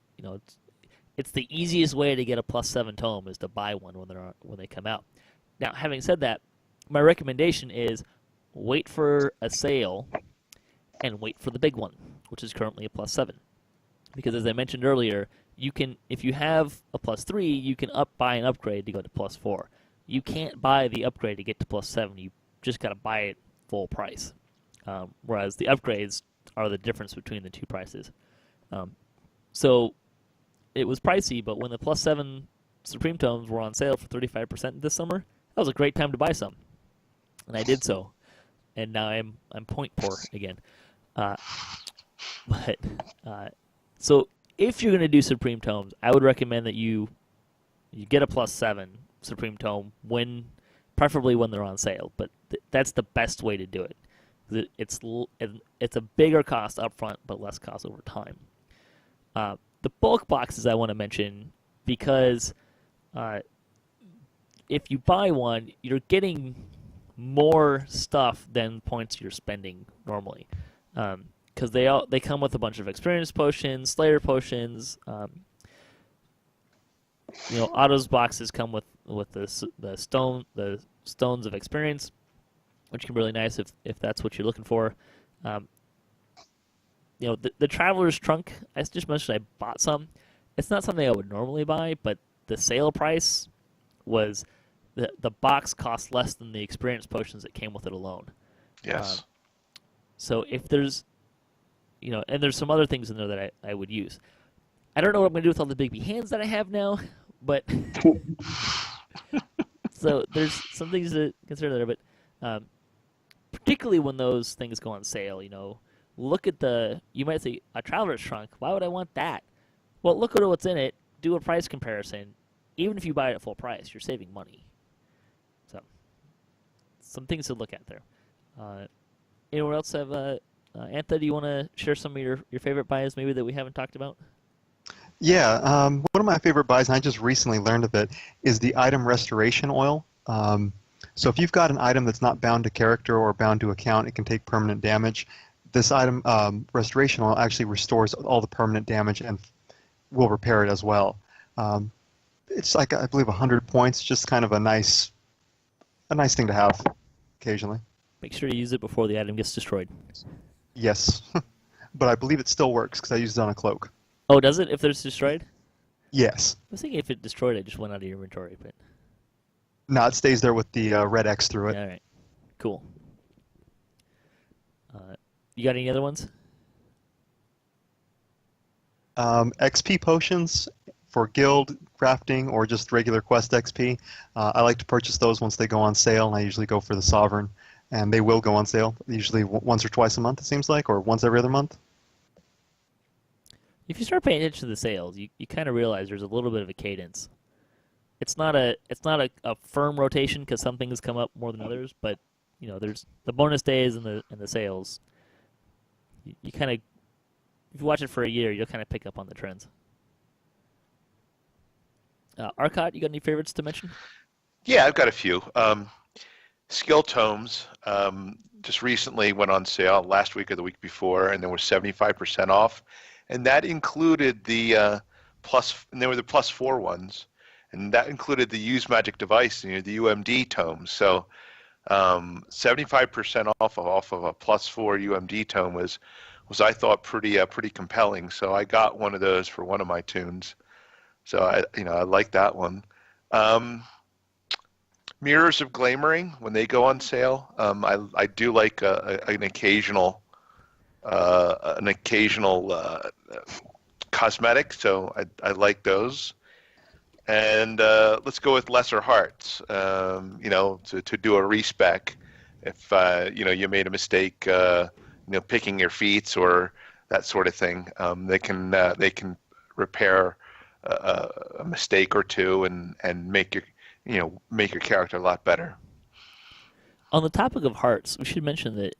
it's the easiest way to get a +7 tome is to buy one when they come out. Now, having said that, my recommendation is wait for a sale and wait for the big one, which is currently a +7. Because as I mentioned earlier, you can, if you have a +3, you can buy an upgrade to go to +4. You can't buy the upgrade to get to +7. You just got to buy it full price. Whereas the upgrades are the difference between the two prices. So it was pricey, but when the +7 Supreme Tomes were on sale for 35% this summer, that was a great time to buy some. And I did so. And now I'm point poor again. So if you're going to do Supreme Tomes, I would recommend that you get a +7 Supreme Tome preferably when they're on sale. But that's the best way to do it. It's a bigger cost up front, but less cost over time. The bulk boxes I want to mention because if you buy one, you're getting more stuff than points you're spending normally, because they come with a bunch of experience potions, Slayer potions. Autos boxes come with the stones of experience, which can be really nice if that's what you're looking for. The Traveler's Trunk, I just mentioned I bought some. It's not something I would normally buy, but the sale price was the box cost less than the experience potions that came with it alone. Yes. So if there's, and there's some other things in there that I would use. I don't know what I'm going to do with all the big hands that I have now, but so there's some things to consider there. But particularly when those things go on sale, look at you might say, a Traveler's Trunk, why would I want that? Well, look at what's in it, do a price comparison. Even if you buy it at full price, you're saving money. So, some things to look at there. Anyone else have, Antha, do you want to share some of your favorite buys maybe that we haven't talked about? Yeah, one of my favorite buys, and I just recently learned of it, is the item restoration oil. So if you've got an item that's not bound to character or bound to account, it can take permanent damage. This item, restoration oil, actually restores all the permanent damage and will repair it as well. It's like, I believe, 100 points, just kind of a nice thing to have occasionally. Make sure you use it before the item gets destroyed. Yes, but I believe it still works because I used it on a cloak. Oh, does it if it's destroyed? Yes. I was thinking if it destroyed, it just went out of your inventory, but... No, it stays there with the red X through it. All right, cool. You got any other ones? XP potions for guild crafting or just regular quest XP. I like to purchase those once they go on sale, and I usually go for the Sovereign. and they will go on sale usually once or twice a month, it seems like, or once every other month. If you start paying attention to the sales, you kind of realize there's a little bit of a cadence. It's not a firm rotation because some things come up more than others, but there's the bonus days and the sales. You kind of, if you watch it for a year, you'll kind of pick up on the trends. Arkat, you got any favorites to mention? Yeah, I've got a few. Skill tomes just recently went on sale last week or the week before, and they were 75% off, and that included the and they were the +4 ones, and that included the Use Magic Device, the UMD tomes. So 75% off of a +4 UMD tome was I thought pretty compelling. So I got one of those for one of my tunes. So I like that one. Mirrors of Glamoring, when they go on sale, I do like an occasional cosmetic, so I like those. And let's go with Lesser Hearts, to do a respec if you made a mistake, picking your feats or that sort of thing. They can repair a mistake or two and make your character a lot better. On the topic of hearts, we should mention that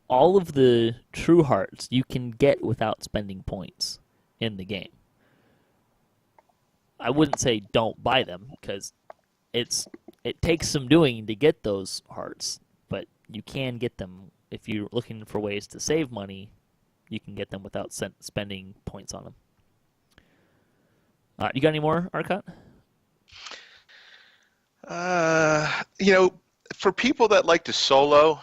all of the true hearts you can get without spending points in the game. I wouldn't say don't buy them because it takes some doing to get those hearts, but you can get them if you're looking for ways to save money. You can get them without spending points on them. You got any more, Arkat? For people that like to solo,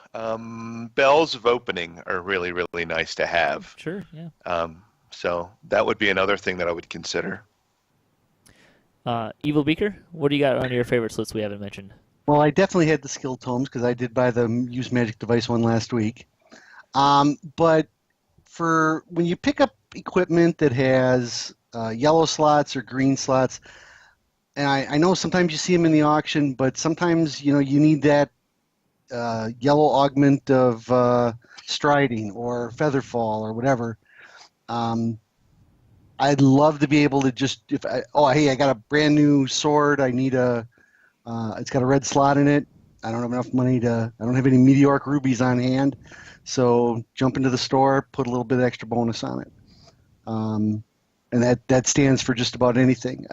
Bells of Opening are really, really nice to have. Sure, yeah. So that would be another thing that I would consider. Evilbeeker, what do you got on your favorites list we haven't mentioned? Well, I definitely had the skill tomes because I did buy the Use Magic Device one last week. But for when you pick up equipment that has yellow slots or green slots, and I know sometimes you see them in the auction, but sometimes you need that yellow augment of striding or featherfall or whatever. I'd love to be able to just I got a brand new sword. I need it's got a red slot in it. I don't have enough money I don't have any meteoric rubies on hand, so jump into the store, put a little bit of extra bonus on it. And that stands for just about anything.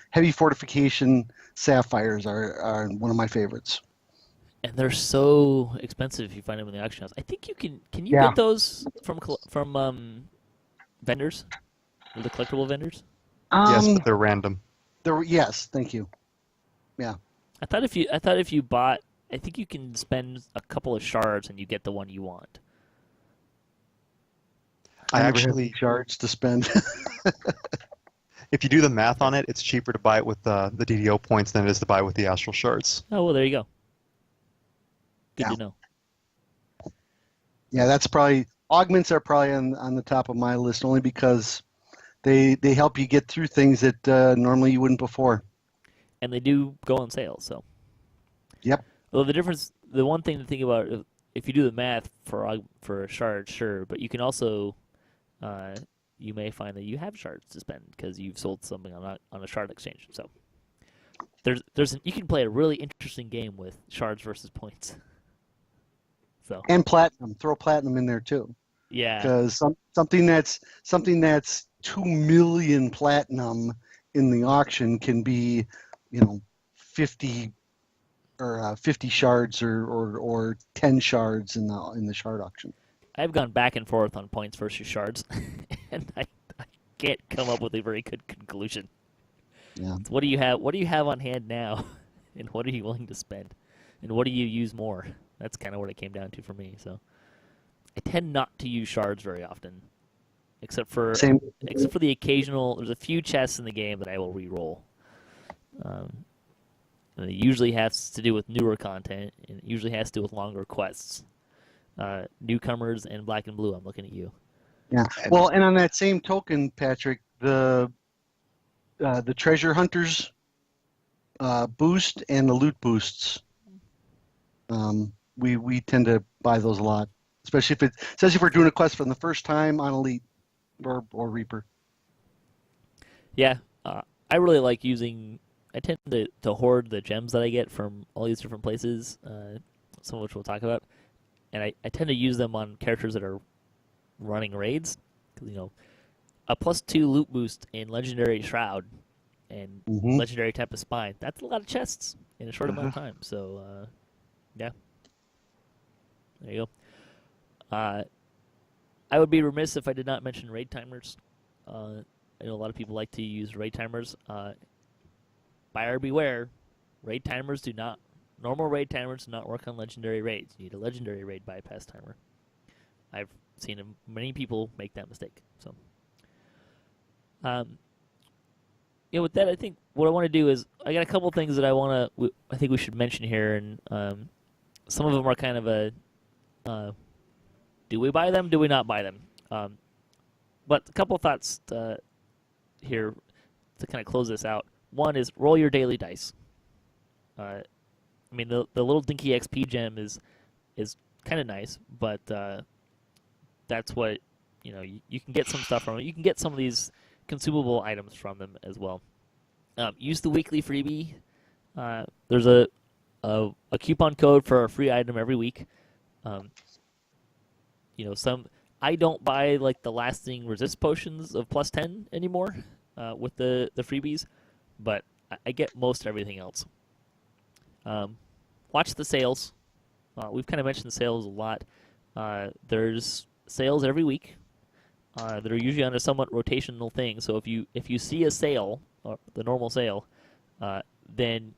Heavy fortification sapphires are one of my favorites. And they're so expensive if you find them in the auction house. I think you can you get those from vendors? The collectible vendors? Yes, but they're random. Yes, thank you. Yeah. I thought if you bought, I think you can spend a couple of shards and you get the one you want. I actually have shards to spend. If you do the math on it, it's cheaper to buy it with the DDO points than it is to buy it with the astral shards. Oh, well, there you go. Good to know. Yeah, that's probably augments are probably on the top of my list only because they help you get through things that normally you wouldn't before. And they do go on sale, so. Yep. Well, the one thing to think about, if you do the math for a shard, sure, but you can also, you may find that you have shards to spend because you've sold something on a shard exchange. So you can play a really interesting game with shards versus points. So. And platinum, throw platinum in there too. Yeah. Because something that's 2 million platinum in the auction can be, 50 or 50 shards or 10 shards in the shard auction. I've gone back and forth on points versus shards, and I can't come up with a very good conclusion. Yeah. So what do you have on hand now, and what are you willing to spend, and what do you use more? That's kind of what it came down to for me. So I tend not to use shards very often, except for the occasional. There's a few chests in the game that I will re-roll. And it usually has to do with newer content, and it usually has to do with longer quests. Newcomers and Black and Blue, I'm looking at you. Yeah. Well, and on that same token, Patrick, the treasure hunters boost and the loot boosts we tend to buy those a lot, especially if we're doing a quest for the first time on Elite or Reaper. Yeah, I really like using. I tend to hoard the gems that I get from all these different places, some of which we'll talk about, and I tend to use them on characters that are running raids. 'Cause, a +2 loot boost in Legendary Shroud and Legendary Tempest Spine. That's a lot of chests in a short amount of time. So, yeah. There you go. I would be remiss if I did not mention raid timers. I know a lot of people like to use raid timers. Buyer beware. Normal raid timers do not work on legendary raids. You need a legendary raid bypass timer. I've seen many people make that mistake. So, with that, I think what I want to do is I got a couple things that I think we should mention here, and some of them are kind of a do we buy them? Do we not buy them? But a couple thoughts here to kind of close this out. One is roll your daily dice. The little dinky XP gem is kind of nice, but that's what you can get some stuff from it. You can get some of these consumable items from them as well. Use the weekly freebie. There's a coupon code for a free item every week. I don't buy like the lasting resist potions of +10 anymore with the freebies, but I get most everything else. Watch the sales. We've kind of mentioned sales a lot. There's sales every week that are usually on a somewhat rotational thing. So if you see a sale, or the normal sale, then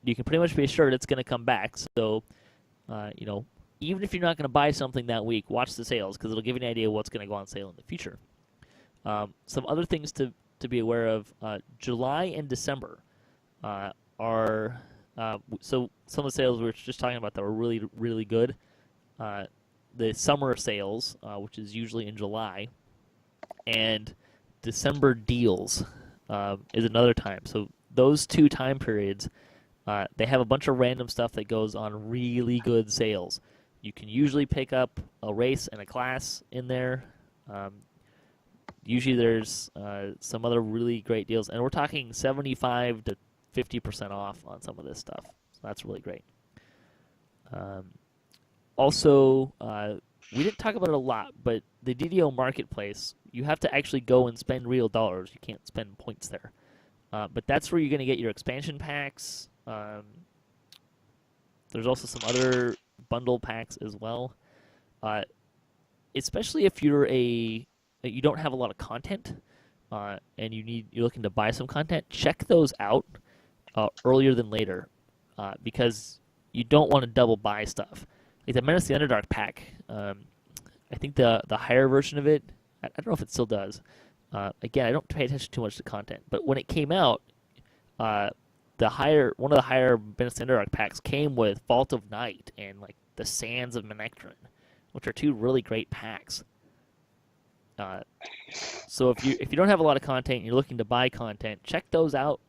you can pretty much be assured it's going to come back. So, even if you're not going to buy something that week, watch the sales because it'll give you an idea of what's going to go on sale in the future. Some other things to be aware of: July and December are so some of the sales we were just talking about that were really, really good. The summer sales, which is usually in July, and December deals is another time. So those two time periods, they have a bunch of random stuff that goes on really good sales. You can usually pick up a race and a class in there. Usually there's some other really great deals, and we're talking 75 to 50% off on some of this stuff. So that's really great. Also, we didn't talk about it a lot, but the DDO marketplace, you have to actually go and spend real dollars. You can't spend points there. But that's where you're going to get your expansion packs. There's also some other bundle packs as well. Especially if you don't have a lot of content and you're looking to buy some content, check those out earlier than later because you don't want to double buy stuff. Like the Menace the Underdark pack, I think the higher version of it, I don't know if it still does. Again, I don't pay attention too much to content, but when it came out, one of the higher Menace the Underdark packs came with Vault of Night and like the Sands of Menectrin, which are two really great packs. So if you don't have a lot of content and you're looking to buy content, check those out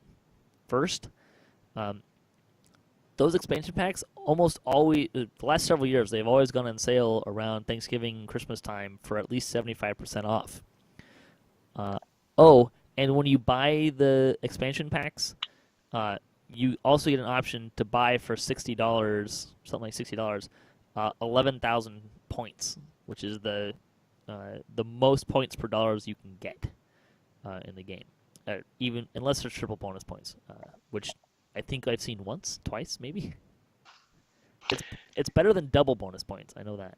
first. Those expansion packs almost always, the last several years, they've always gone on sale around Thanksgiving, Christmas time for at least 75% off. And when you buy the expansion packs, you also get an option to buy for $60, something like $60, 11,000 points, which is the most points per dollars you can get in the game, even unless there's triple bonus points, which I think I've seen once, twice, maybe. It's better than double bonus points. I know that.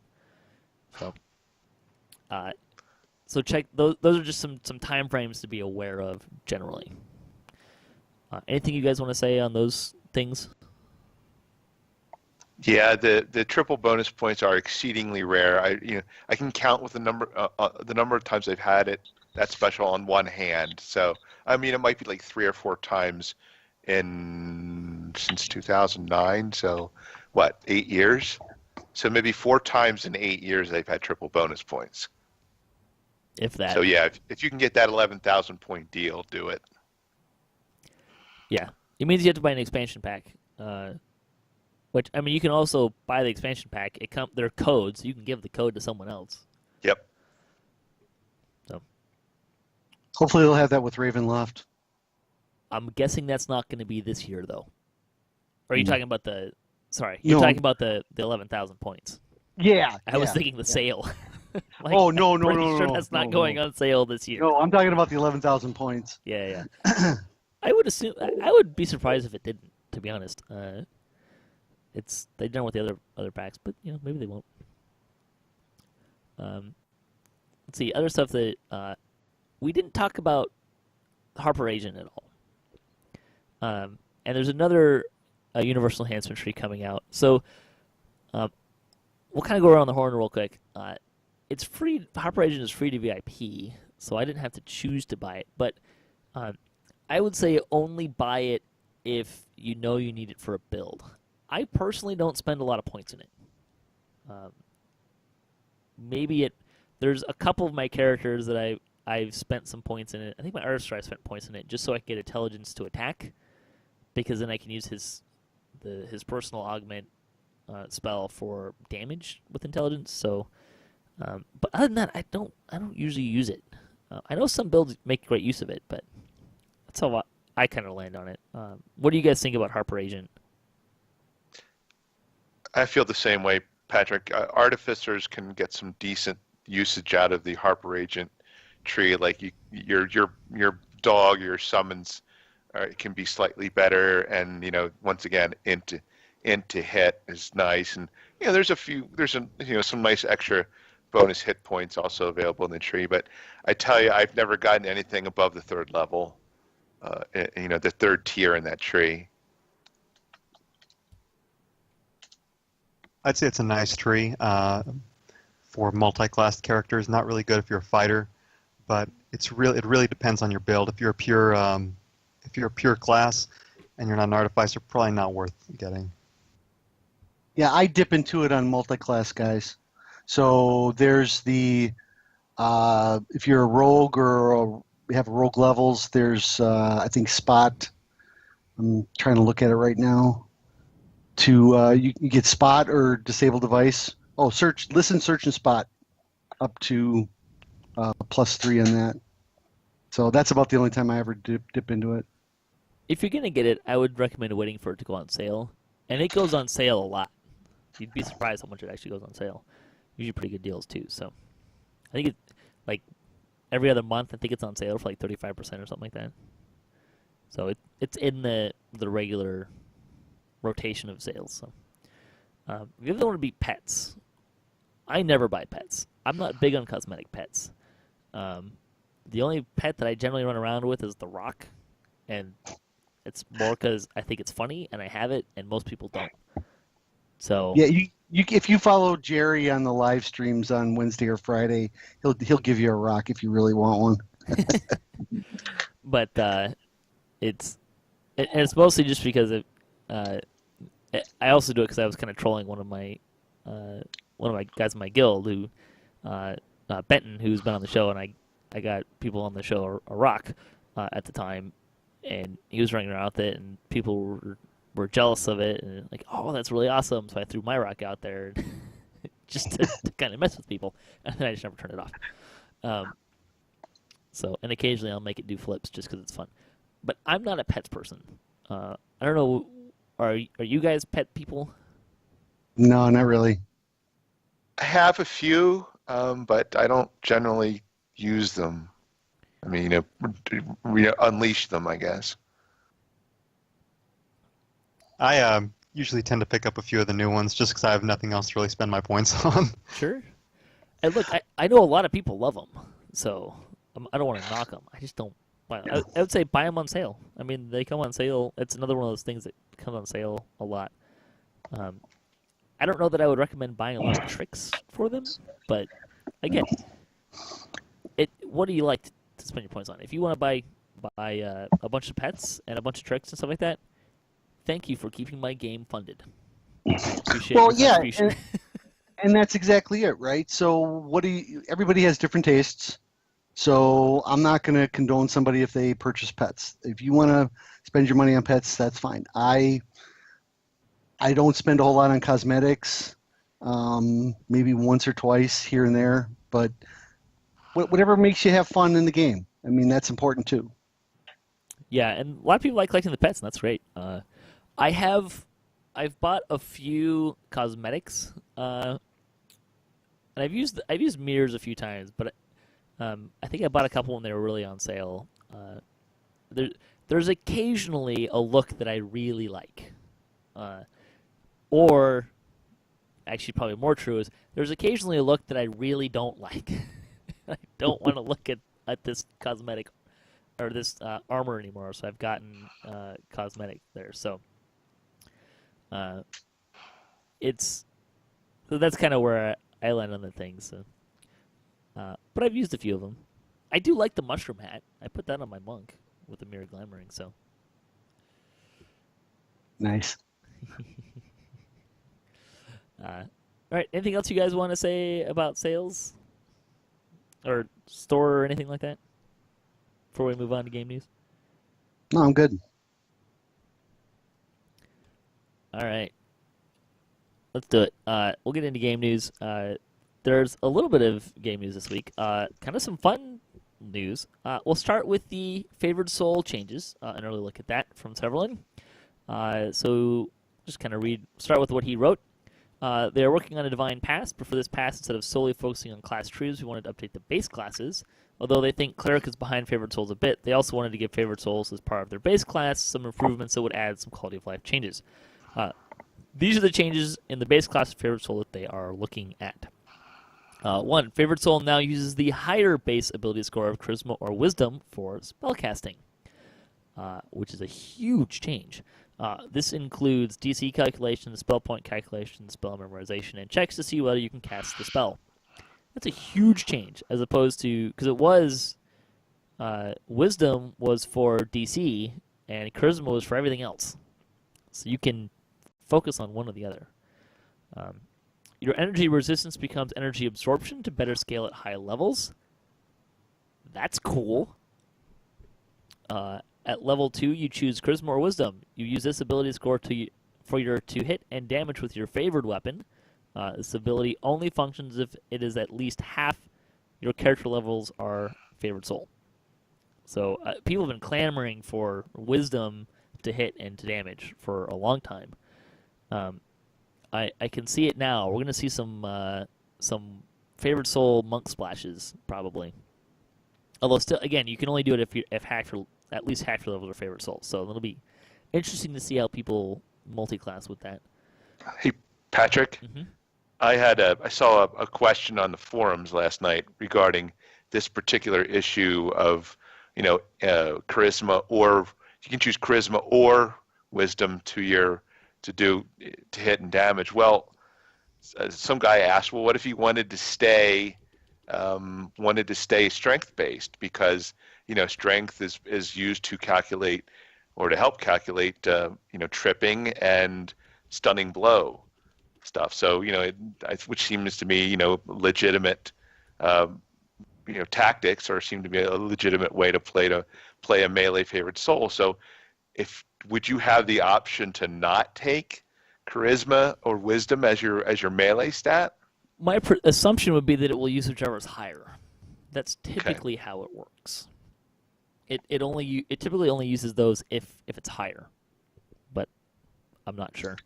So check those. Those are just some time frames to be aware of generally. Anything you guys want to say on those things? Yeah, the triple bonus points are exceedingly rare. I can count with the number of times I've had that special on one hand. So it might be like 3 or 4 times since 2009. So what, 8 years? So maybe 4 times in 8 years they've had triple bonus points. If that. So yeah, if you can get that 11,000 point deal, do it. Yeah, it means you have to buy an expansion pack. Which, I mean, you can also buy the expansion pack. There are codes. You can give the code to someone else. Yep. So Hopefully they'll have that with Ravenloft. I'm guessing that's not going to be this year, though. Or are you talking about the? Sorry, No. you're talking about the 11,000 points. Yeah. I was thinking the sale. Like, Oh, no, no, I'm pretty no, sure no, that's not no, going no. on sale this year. No, I'm talking about the 11,000 points. Yeah. I would assume. I would be surprised if it didn't. To be honest, they've done with the other packs, but maybe they won't. Let's see other stuff that we didn't talk about Harper Agent at all. And there's another Universal Enhancement tree coming out. So we'll kind of go around the horn real quick. It's free. Harper Agent is free to VIP, so I didn't have to choose to buy it. But I would say only buy it if you know you need it for a build. I personally don't spend a lot of points in it. There's a couple of my characters that I've spent some points in it. I think my Artificer I spent points in it just so I could get intelligence to attack, because then I can use his personal augment spell for damage with intelligence. So, but other than that, I don't usually use it. I know some builds make great use of it, but that's how I kind of land on it. What do you guys think about Harper Agent? I feel the same way, Patrick. Artificers can get some decent usage out of the Harper Agent tree. Like your dog, your summons can be slightly better, and once again into hit is nice, and there's some nice extra bonus hit points also available in the tree. But I tell you, I've never gotten anything above the 3rd level. The 3rd tier in that tree. I'd say it's a nice tree for multi-class characters. Not really good if you're a fighter, but it really depends on your build. If you're a pure class and you're not an artificer, probably not worth getting. Yeah, I dip into it on multi-class guys. So there's the if you're a rogue or have rogue levels, there's I think Spot. I'm trying to look at it right now. You get Spot or Disable Device. Oh, Listen, Search, and Spot up to +3 on that. So that's about the only time I ever dip into it. If you're gonna get it, I would recommend waiting for it to go on sale, and it goes on sale a lot. You'd be surprised how much it actually goes on sale. Usually pretty good deals too. So I think it's like every other month. I think it's on sale for like 35% or something like that. So it's in the regular rotation of sales. So the other one would be pets. I never buy pets. I'm not big on cosmetic pets. The only pet that I generally run around with is the Rock, and it's more because I think it's funny and I have it, and most people don't. So yeah, if you follow Jerry on the live streams on Wednesday or Friday, he'll give you a rock if you really want one. But it's mostly just because I also do it because I was kind of trolling one of my guys in my guild who Benton, who's been on the show, and I got people on the show a rock at the time, and he was running around with it, and people were jealous of it, and like, oh, that's really awesome. So I threw my rock out there just to kind of mess with people, and then I just never turned it off. And occasionally I'll make it do flips just because it's fun. But I'm not a pets person. I don't know. Are you guys pet people? No, not really. I have a few, but I don't generally use them. I mean, unleash them, I guess. I usually tend to pick up a few of the new ones just because I have nothing else to really spend my points on. Sure. And look, I know a lot of people love them, so I don't want to knock them. I just don't buy them. I would say buy them on sale. I mean, they come on sale. It's another one of those things that comes on sale a lot. I don't know that I would recommend buying a lot of tricks for them, but again, what do you like to spend your points on? If you want to buy a bunch of pets and a bunch of tricks and stuff like that, thank you for keeping my game funded. Appreciate Well, your yeah, contribution. and that's exactly it, right? So everybody has different tastes. So I'm not going to condone somebody if they purchase pets. If you want to spend your money on pets, that's fine. I don't spend a whole lot on cosmetics, maybe once or twice here and there, but whatever makes you have fun in the game. I mean, that's important too. Yeah, and a lot of people like collecting the pets, and that's great. I've bought a few cosmetics, and I've used mirrors a few times, but I think I bought a couple when they were really on sale. There's occasionally a look that I really like, or actually probably more true is there's occasionally a look that I really don't like. I don't want to look at this cosmetic or this armor anymore, so I've gotten cosmetic there. So that's kind of where I land on the things. So. But I've used a few of them. I do like the mushroom hat. I put that on my monk with the mirror glamoring. So Nice. all right. Anything else you guys want to say about sales or store or anything like that before we move on to game news? No, I'm good. All right. Let's do it. We'll get into game news. There's a little bit of game news this week. Kind of some fun news. We'll start with the Favored Soul changes, an early look at that from Severlin. So just kind of start with what he wrote. They are working on a Divine Pass, but for this pass, instead of solely focusing on class trees, we wanted to update the base classes. Although they think Cleric is behind Favored Souls a bit, they also wanted to give Favored Souls as part of their base class some improvements that would add some quality of life changes. These are the changes in the base class of Favored Soul that they are looking at. 1. Favored Soul now uses the higher base ability score of Charisma or Wisdom for spellcasting, which is a huge change. This includes DC calculations, spell point calculations, spell memorization, and checks to see whether you can cast the spell. That's a huge change, as opposed to, because it was, Wisdom was for DC, and Charisma was for everything else. So you can focus on one or the other. Your energy resistance becomes energy absorption to better scale at high levels. That's cool. At level 2, you choose Charisma or Wisdom. You use this ability score for your to hit and damage with your favored weapon. This ability only functions if it is at least half your character levels are Favored Soul. So people have been clamoring for Wisdom to hit and to damage for a long time. I can see it now. We're going to see some Favored Soul monk splashes, probably. Although, still, again, you can only do it if at least half your levels are Favored Soul. So it'll be interesting to see how people multi-class with that. Hey, Patrick. Mm-hmm. I saw a question on the forums last night regarding this particular issue of, charisma, or you can choose charisma or wisdom to hit and damage. Well, some guy asked, well, what if you wanted to stay strength based, because strength is used to calculate or to help calculate tripping and stunning blow stuff. So which seems to me legitimate tactics, or seem to be a legitimate way to play a melee Favored Soul. So would you have the option to not take charisma or wisdom as your melee stat? My assumption would be that it will use whichever is higher. That's typically how it works. It typically only uses those if it's higher, but I'm not sure.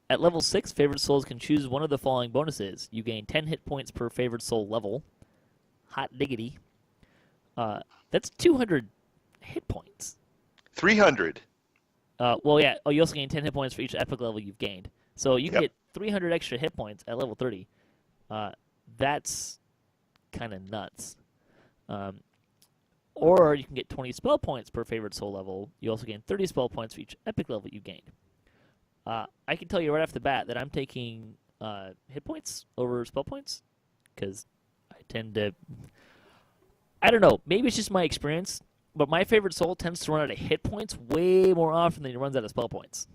At level 6, Favored Souls can choose one of the following bonuses. You gain 10 hit points per Favored Soul level. Hot diggity. That's 200 hit points. 300. Well, yeah. Oh, you also gain 10 hit points for each epic level you've gained. So you can get 300 extra hit points at level 30. That's kind of nuts. Or you can get 20 spell points per Favored Soul level. You also gain 30 spell points for each epic level you gained. I can tell you right off the bat that I'm taking hit points over spell points, because I tend to... I don't know. Maybe it's just my experience, but my Favored Soul tends to run out of hit points way more often than he runs out of spell points.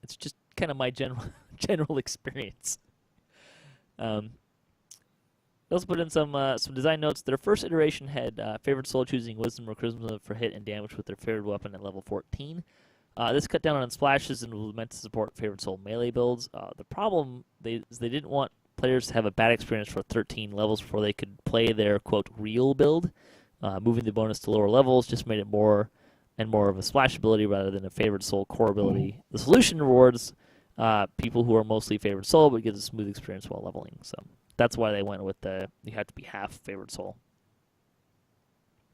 It's just kind of my general experience. They also put in some design notes. Their first iteration had Favored Soul choosing Wisdom or Charisma for hit and damage with their favored weapon at level 14. This cut down on splashes and was meant to support Favored Soul melee builds. The problem is they didn't want players to have a bad experience for 13 levels before they could play their, quote, real build. Moving the bonus to lower levels just made it more and more of a splash ability rather than a Favored Soul core ability. The solution rewards people who are mostly Favored Soul, but gives a smooth experience while leveling. So that's why they went with you have to be half Favored Soul.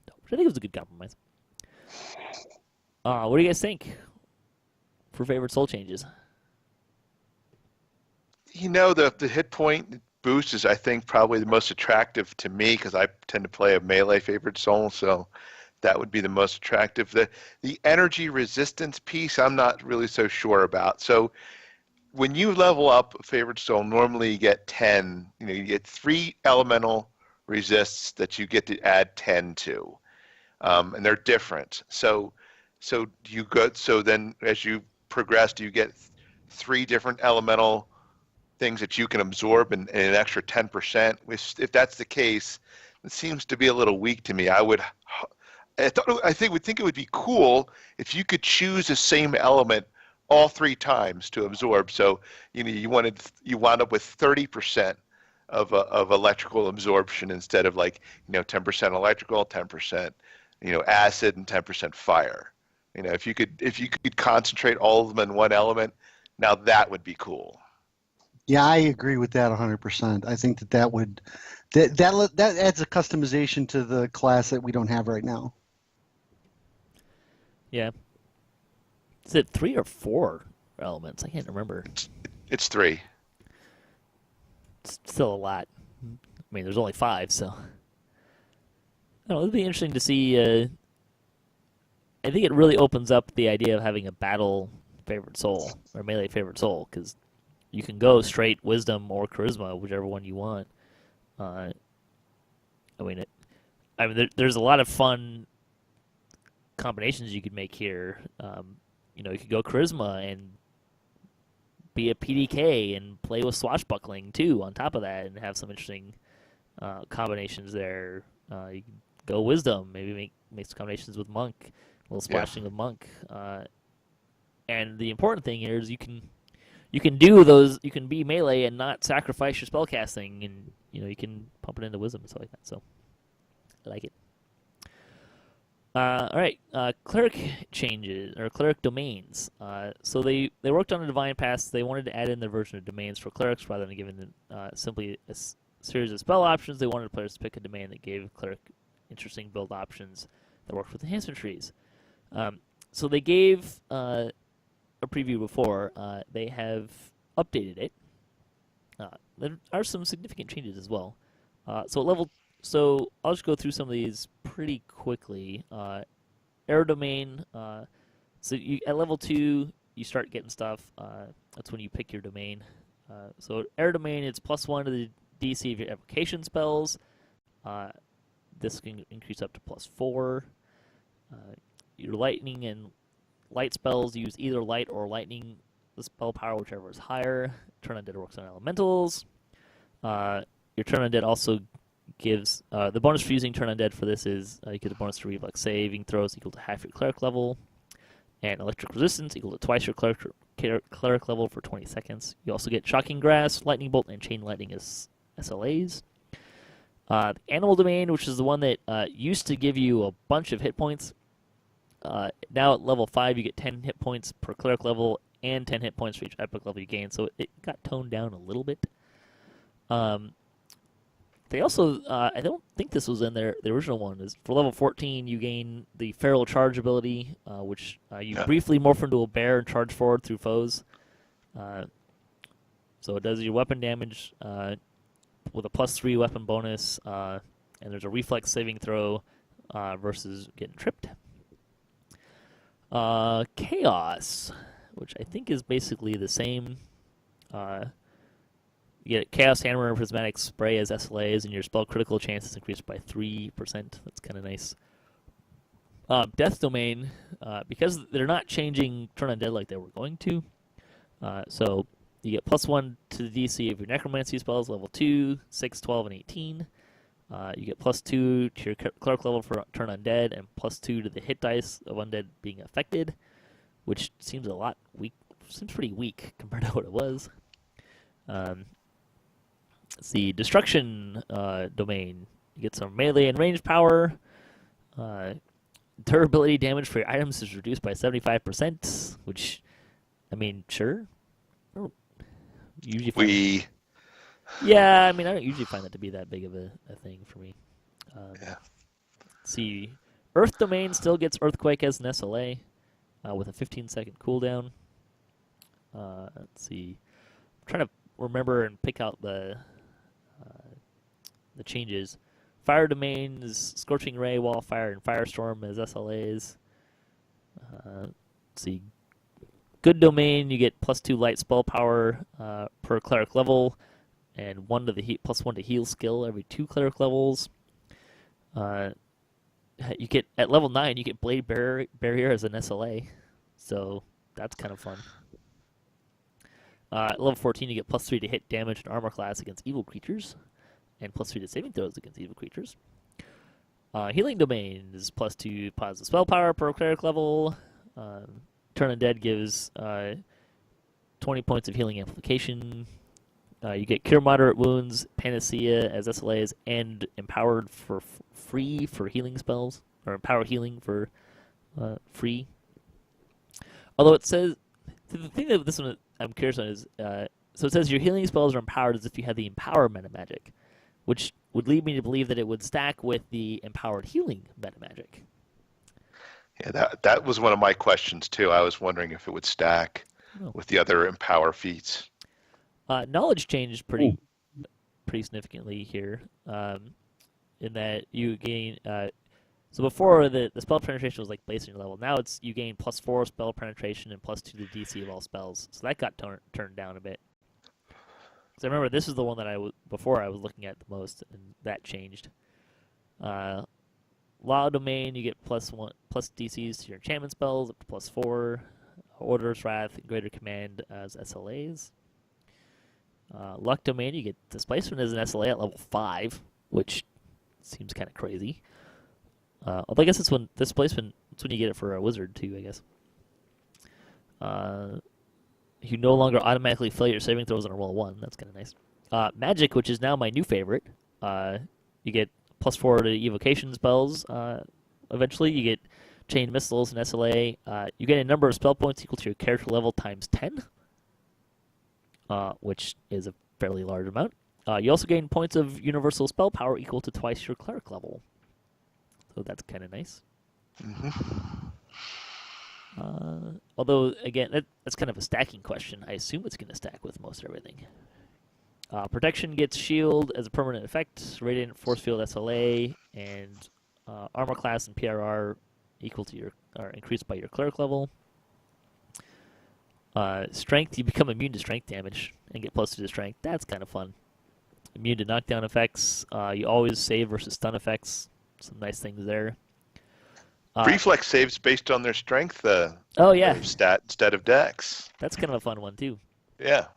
Which I think was a good compromise. What do you guys think for Favored Soul changes? You know, the hit point boost is, I think, probably the most attractive to me because I tend to play a melee Favored Soul, so that would be the most attractive. The energy resistance piece, I'm not really so sure about. So when you level up a Favored Soul, normally you get 10. You get 3 elemental resists that you get to add 10 to, and they're different. So you go. So then, as you progress, you get 3 different elemental things that you can absorb and an extra 10%. If that's the case, it seems to be a little weak to me. I think it would be cool if you could choose the same element all 3 times to absorb. So you wound up with 30% of electrical absorption instead of 10% electrical, 10% acid, and 10% fire. If you could concentrate all of them in one element, now that would be cool. Yeah, I agree with that 100%. I think that adds a customization to the class that we don't have right now. Yeah. Is it 3 or 4 elements? I can't remember. It's 3. It's still a lot. I mean, there's only 5, so. I don't know, it'd be interesting to see. I think it really opens up the idea of having a battle Favored Soul or melee Favored Soul, because you can go straight Wisdom or Charisma, whichever one you want. There's a lot of fun combinations you could make here. You could go Charisma and be a PDK and play with Swashbuckling too on top of that, and have some interesting combinations there. You can go Wisdom, maybe make some combinations with Monk, a little splashing with Monk. And the important thing here is you can do those. You can be melee and not sacrifice your spellcasting, and you can pump it into Wisdom and stuff like that. So I like it. All right, cleric changes or cleric domains. So they worked on a divine pass. They wanted to add in their version of domains for clerics rather than giving them simply a series of spell options. They wanted players to pick a domain that gave cleric interesting build options that worked with enhancement trees. So they gave a preview before. They have updated it. There are some significant changes as well. So I'll just go through some of these pretty quickly. Air domain. So at level 2, you start getting stuff. That's when you pick your domain. So air domain, it's +1 to the DC of your evocation spells. This can increase up to +4. Your lightning and light spells use either light or lightning, the spell power, whichever is higher. Turn Undead works on elementals. Your Turn Undead also gives the bonus for using Turn Undead for this is you get a bonus to reflex saving throws equal to half your cleric level, and electric resistance equal to twice your cleric level for 20 seconds. You also get Shocking Grass, Lightning Bolt, and Chain Lightning as SLAs. The Animal Domain, which is the one that used to give you a bunch of hit points. Now at level 5, you get 10 hit points per cleric level and 10 hit points for each epic level you gain, so it got toned down a little bit. They also, I don't think this was in the original one, is for level 14 you gain the Feral Charge ability, which you briefly morph into a bear and charge forward through foes. So it does your weapon damage with a +3 weapon bonus, and there's a reflex saving throw versus getting tripped. Chaos, which I think is basically the same. You get Chaos Hammer and Prismatic Spray as SLAs, and your spell critical chance is increased by 3%. That's kind of nice. Death Domain, because they're not changing Turn Undead like they were going to, so You get +1 to the DC of your necromancy spells, level 2, 6, 12, and 18. You get +2 to your cleric level for turn undead, and +2 to the hit dice of undead being affected, which seems a lot weak. Seems pretty weak compared to what it was. It's the destruction domain. You get some melee and range power. Durability damage for your items is reduced by 75%, which, I mean, sure. I don't usually find yeah, I mean, I don't usually find that to be that big of a thing for me. Yeah. Let's see. Earth domain still gets Earthquake as an SLA with a 15-second cooldown. Let's see. I'm trying to remember and pick out the changes. Fire domain is Scorching Ray, Wildfire, and Firestorm as SLAs. Let's see. Good domain, you get +2 light spell power per cleric level, and +1 to heal skill every 2 cleric levels. You get at level 9, you get Blade Barrier as an SLA, so that's kind of fun. At level 14, you get +3 to hit damage and armor class against evil creatures, and +3 to saving throws against evil creatures. Healing domain is +2 positive spell power per cleric level. Turn Undead gives 20 points of healing amplification. You get Cure Moderate Wounds, Panacea as SLAs, and Empowered for free for healing spells, or Empower Healing for free. Although it says, the thing that this one I'm curious on is, so it says your healing spells are empowered as if you had the Empower meta magic, which would lead me to believe that it would stack with the Empowered Healing meta magic. Yeah, that was one of my questions too. I was wondering if it would stack with the other Empower feats. Knowledge changed pretty significantly here, in that you gain. So before the spell penetration was like based on your level. Now it's you gain +4 spell penetration and +2 to DC of all spells. So that got turned down a bit. Because I remember this is the one that before I was looking at the most, and that changed. Law domain, you get +1 DCs to your enchantment spells up to +4. Order's Wrath, Greater Command as SLAs. Luck domain, you get displacement as an SLA at level 5, which seems kind of crazy. Although I guess it's when displacement, it's when you get it for a wizard too, I guess. You no longer automatically fail your saving throws on a roll 1. That's kind of nice. Magic, which is now my new favorite. You get +4 to evocation spells. Eventually, you get chain missiles and SLA. You get a number of spell points equal to your character level times 10, which is a fairly large amount. You also gain points of universal spell power equal to twice your cleric level. So that's kind of nice. Mm-hmm. Although, again, that's kind of a stacking question. I assume it's going to stack with most everything. Protection gets shield as a permanent effect, Radiant Force Field SLA, and armor class and PRR equal to are increased by your cleric level. Strength, you become immune to strength damage and get +2 to strength. That's kind of fun. Immune to knockdown effects. You always save versus stun effects. Some nice things there. Reflex saves based on their strength. Oh yeah. Stat instead of dex. That's kind of a fun one too. Yeah.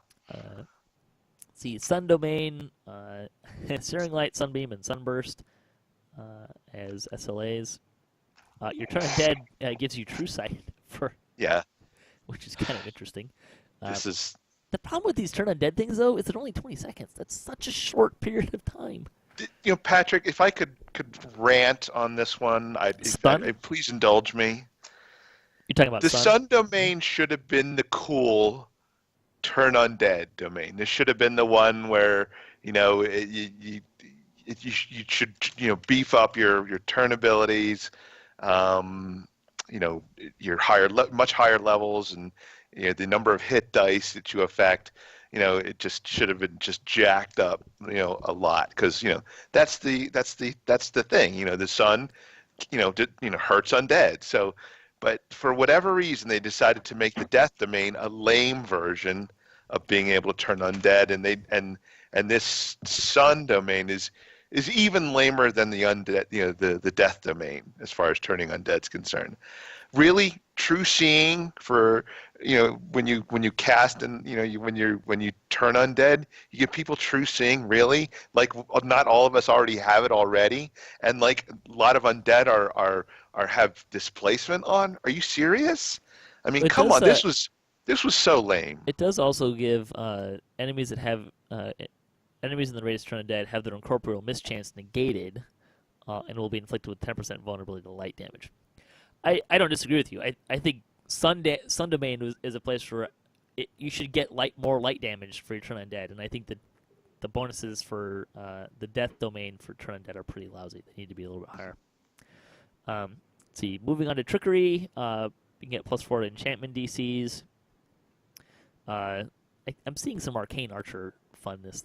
See, Sun Domain, Searing Light, Sunbeam, and Sunburst as SLAs. Your Turn Undead gives you True Sight which is kind of interesting. The problem with these Turn Undead things, though, is they're only 20 seconds. That's such a short period of time. You know, Patrick, if I could rant on this one, please indulge me. You're talking about the Sun Domain should have been the cool Turn Undead domain. This should have been the one where you should beef up your turn abilities, your much higher levels, and the number of hit dice that you affect. It just should have been just jacked up, a lot, because that's the thing. The sun, hurts undead. So, but for whatever reason, they decided to make the death domain a lame version of being able to turn undead, and this sun domain is even lamer than the undead, the death domain as far as turning undead's concerned. really true seeing for when you cast and when you turn undead, you give people true seeing, really? Like, not all of us already have it already, and like a lot of undead are have displacement on. Are you serious? I mean, It come does, on, this was so lame. It does also give enemies that have enemies in the race turn undead have their incorporeal mischance negated, and will be inflicted with 10% vulnerability to light damage. I don't disagree with you. I think Sun Domain is a place where you should get more light damage for your turn undead, and I think that the bonuses for the Death Domain for turn undead are pretty lousy. They need to be a little bit higher. Let's see, moving on to Trickery, you can get +4 to enchantment DCs. I'm seeing some Arcane Archer funness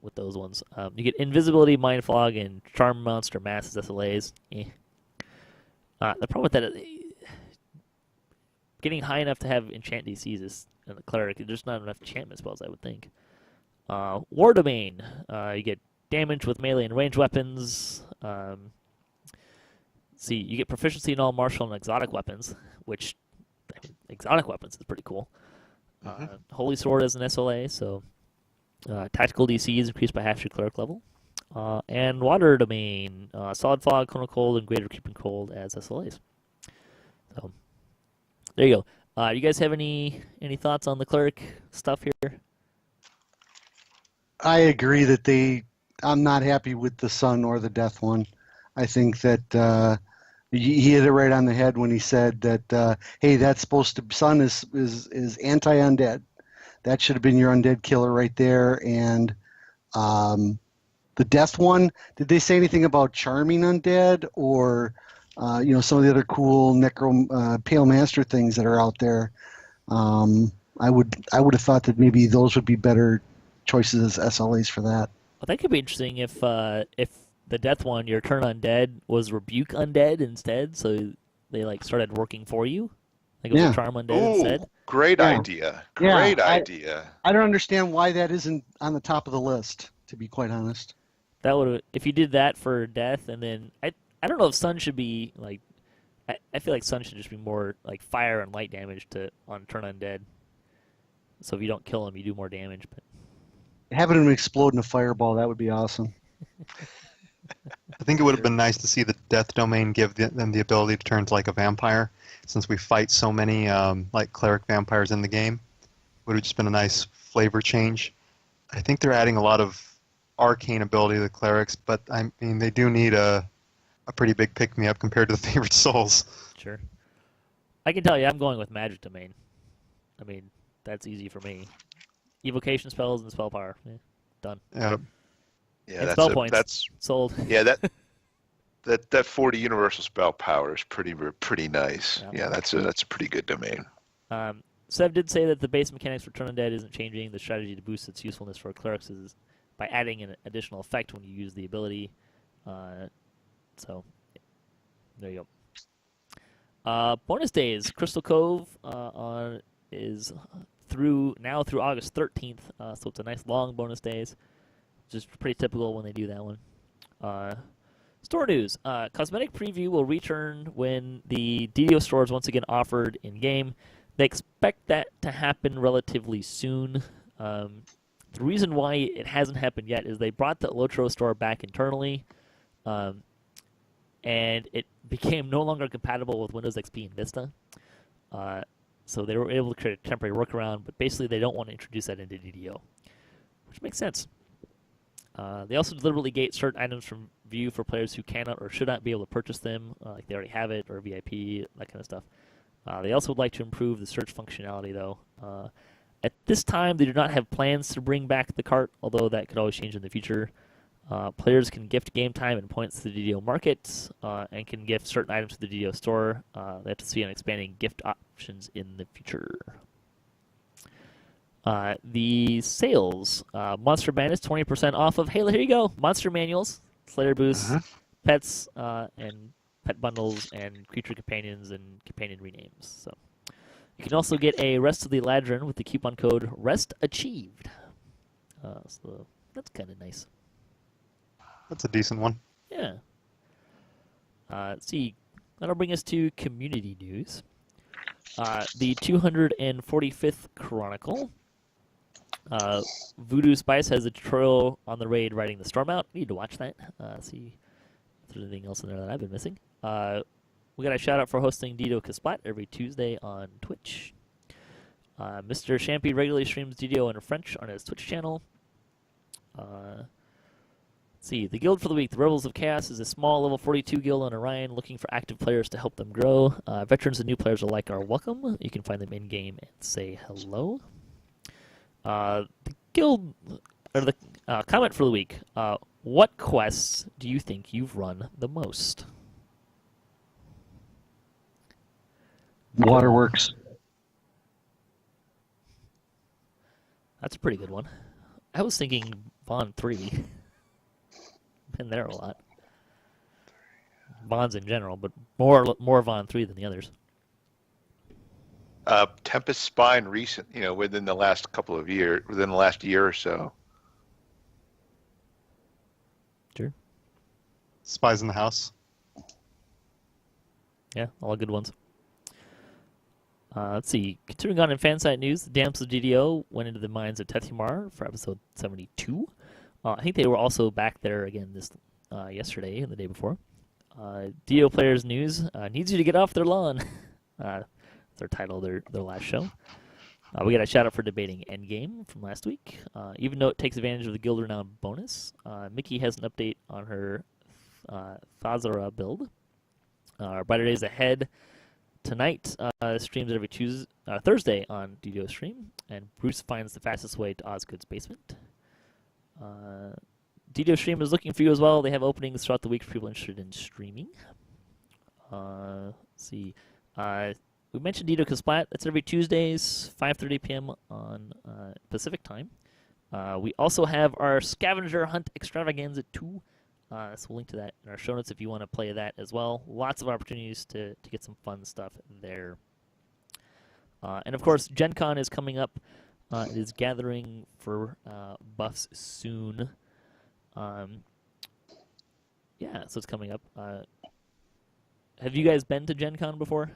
with those ones. You get Invisibility, Mind Fog, and Charm Monster Mass as SLAs. The problem with that is getting high enough to have enchant DCs is in the cleric. There's not enough enchantment spells, I would think. War Domain. You get damage with melee and ranged weapons. See, you get proficiency in all martial and exotic weapons, which exotic weapons is pretty cool. Holy Sword as an SLA, so tactical DC is increased by half your cleric level. And Water Domain, Solid Fog, Cone of Cold, and Greater Creeping Cold as SLAs. So there you go. You guys have any thoughts on the cleric stuff here? I agree that I'm not happy with the Sun or the Death one. I think that he hit it right on the head when he said that, hey, that's supposed to, Sun is anti-undead. That should have been your undead killer right there. And the Death one, did they say anything about charming undead or some of the other cool Pale Master things that are out there? I would have thought that maybe those would be better choices as SLAs for that. Well, that could be interesting if the Death one, your turn undead was Rebuke undead instead, so they started working for you. Like it was Charm undead instead. Great idea. Great idea. I don't understand why that isn't on the top of the list, to be quite honest. That would, if you did that for Death, and then I don't know if Sun should be like. I feel like Sun should just be more like fire and light damage on turn undead. So if you don't kill him, you do more damage. But having him explode in a fireball, that would be awesome. I think it would have been nice to see the Death Domain give them the ability to turn into like a vampire, since we fight so many like cleric vampires in the game. It would have just been a nice flavor change. I think they're adding a lot of arcane ability to the clerics, but I mean they do need a pretty big pick-me-up compared to the Favored Souls. Sure. I can tell you, I'm going with Magic Domain. I mean, that's easy for me. Evocation spells and spell power. Done. Yeah, and spell points. That's sold. Yeah, that 40 universal spell power is pretty nice. Yeah, that's a pretty good domain. Sev did say that the base mechanics for Turn Undead isn't changing. The strategy to boost its usefulness for clerics is by adding an additional effect when you use the ability. So there you go. Bonus days. Crystal Cove is through August 13th, so it's a nice long bonus days. Just pretty typical when they do that one. Store news. Cosmetic Preview will return when the DDO Store is once again offered in-game. They expect that to happen relatively soon. The reason why it hasn't happened yet is they brought the Lotro Store back internally, and it became no longer compatible with Windows XP and Vista. So they were able to create a temporary workaround, but basically they don't want to introduce that into DDO, which makes sense. They also deliberately gate certain items from view for players who cannot or should not be able to purchase them, like they already have it, or VIP, that kind of stuff. They also would like to improve the search functionality, though. At this time, they do not have plans to bring back the cart, although that could always change in the future. Players can gift game time and points to the DDO market, and can gift certain items to the DDO store. They have to see an expanding gift options in the future. The sales. Monster Madness, 20% off of, hey, here you go, Monster Manuals, Slayer Boosts, pets, and pet bundles, and creature companions, and companion renames. So you can also get a Rest of the Eladrin with the coupon code Rest Achieved. So that's kind of nice. That's a decent one. Yeah. Let's see. that'll bring us to community news. The 245th Chronicle. Voodoo Spice has a tutorial on the raid riding the storm out. Need to watch that. See if there's anything else in there that I've been missing. We got a shout out for hosting DDOCast every Tuesday on Twitch. Mr. Champy regularly streams DDO in French on his Twitch channel. Let's see, the guild for the week, the Rebels of Chaos, is a small level 42 guild on Orion looking for active players to help them grow. Veterans and new players alike are welcome. You can find them in-game and say hello. The guild, or the comment for the week, what quests do you think you've run the most? Waterworks. That's a pretty good one. I was thinking Bond 3. Been there a lot. Bonds in general, but more Bond 3 than the others. Tempest Spine recent, within the last couple of years, within the last year or so. Sure. Spies in the House. Yeah, all good ones. Let's see. Continuing on in fansite news, the Damsel of DDO went into the mines of Tethymar for episode 72. I think they were also back there again this yesterday and the day before. DDO Players News needs you to get off their lawn. That's their title, their last show. We got a shout out for debating Endgame from last week. Even though it takes advantage of the Guild Renown bonus, Mickey has an update on her Thazara build. Brighter Days Ahead tonight streams every Thursday on DDO Stream, and Bruce finds the fastest way to Osgood's basement. DDO Stream is looking for you as well. They have openings throughout the week for people interested in streaming. Let's see. We mentioned DDO Splat. That's every Tuesdays, 5:30 p.m. on Pacific time. We also have our Scavenger Hunt Extravaganza 2. So we'll link to that in our show notes if you want to play that as well. Lots of opportunities to get some fun stuff there. And of course, Gen Con is coming up. It is gathering for buffs soon. Yeah, so it's coming up. Have you guys been to Gen Con before?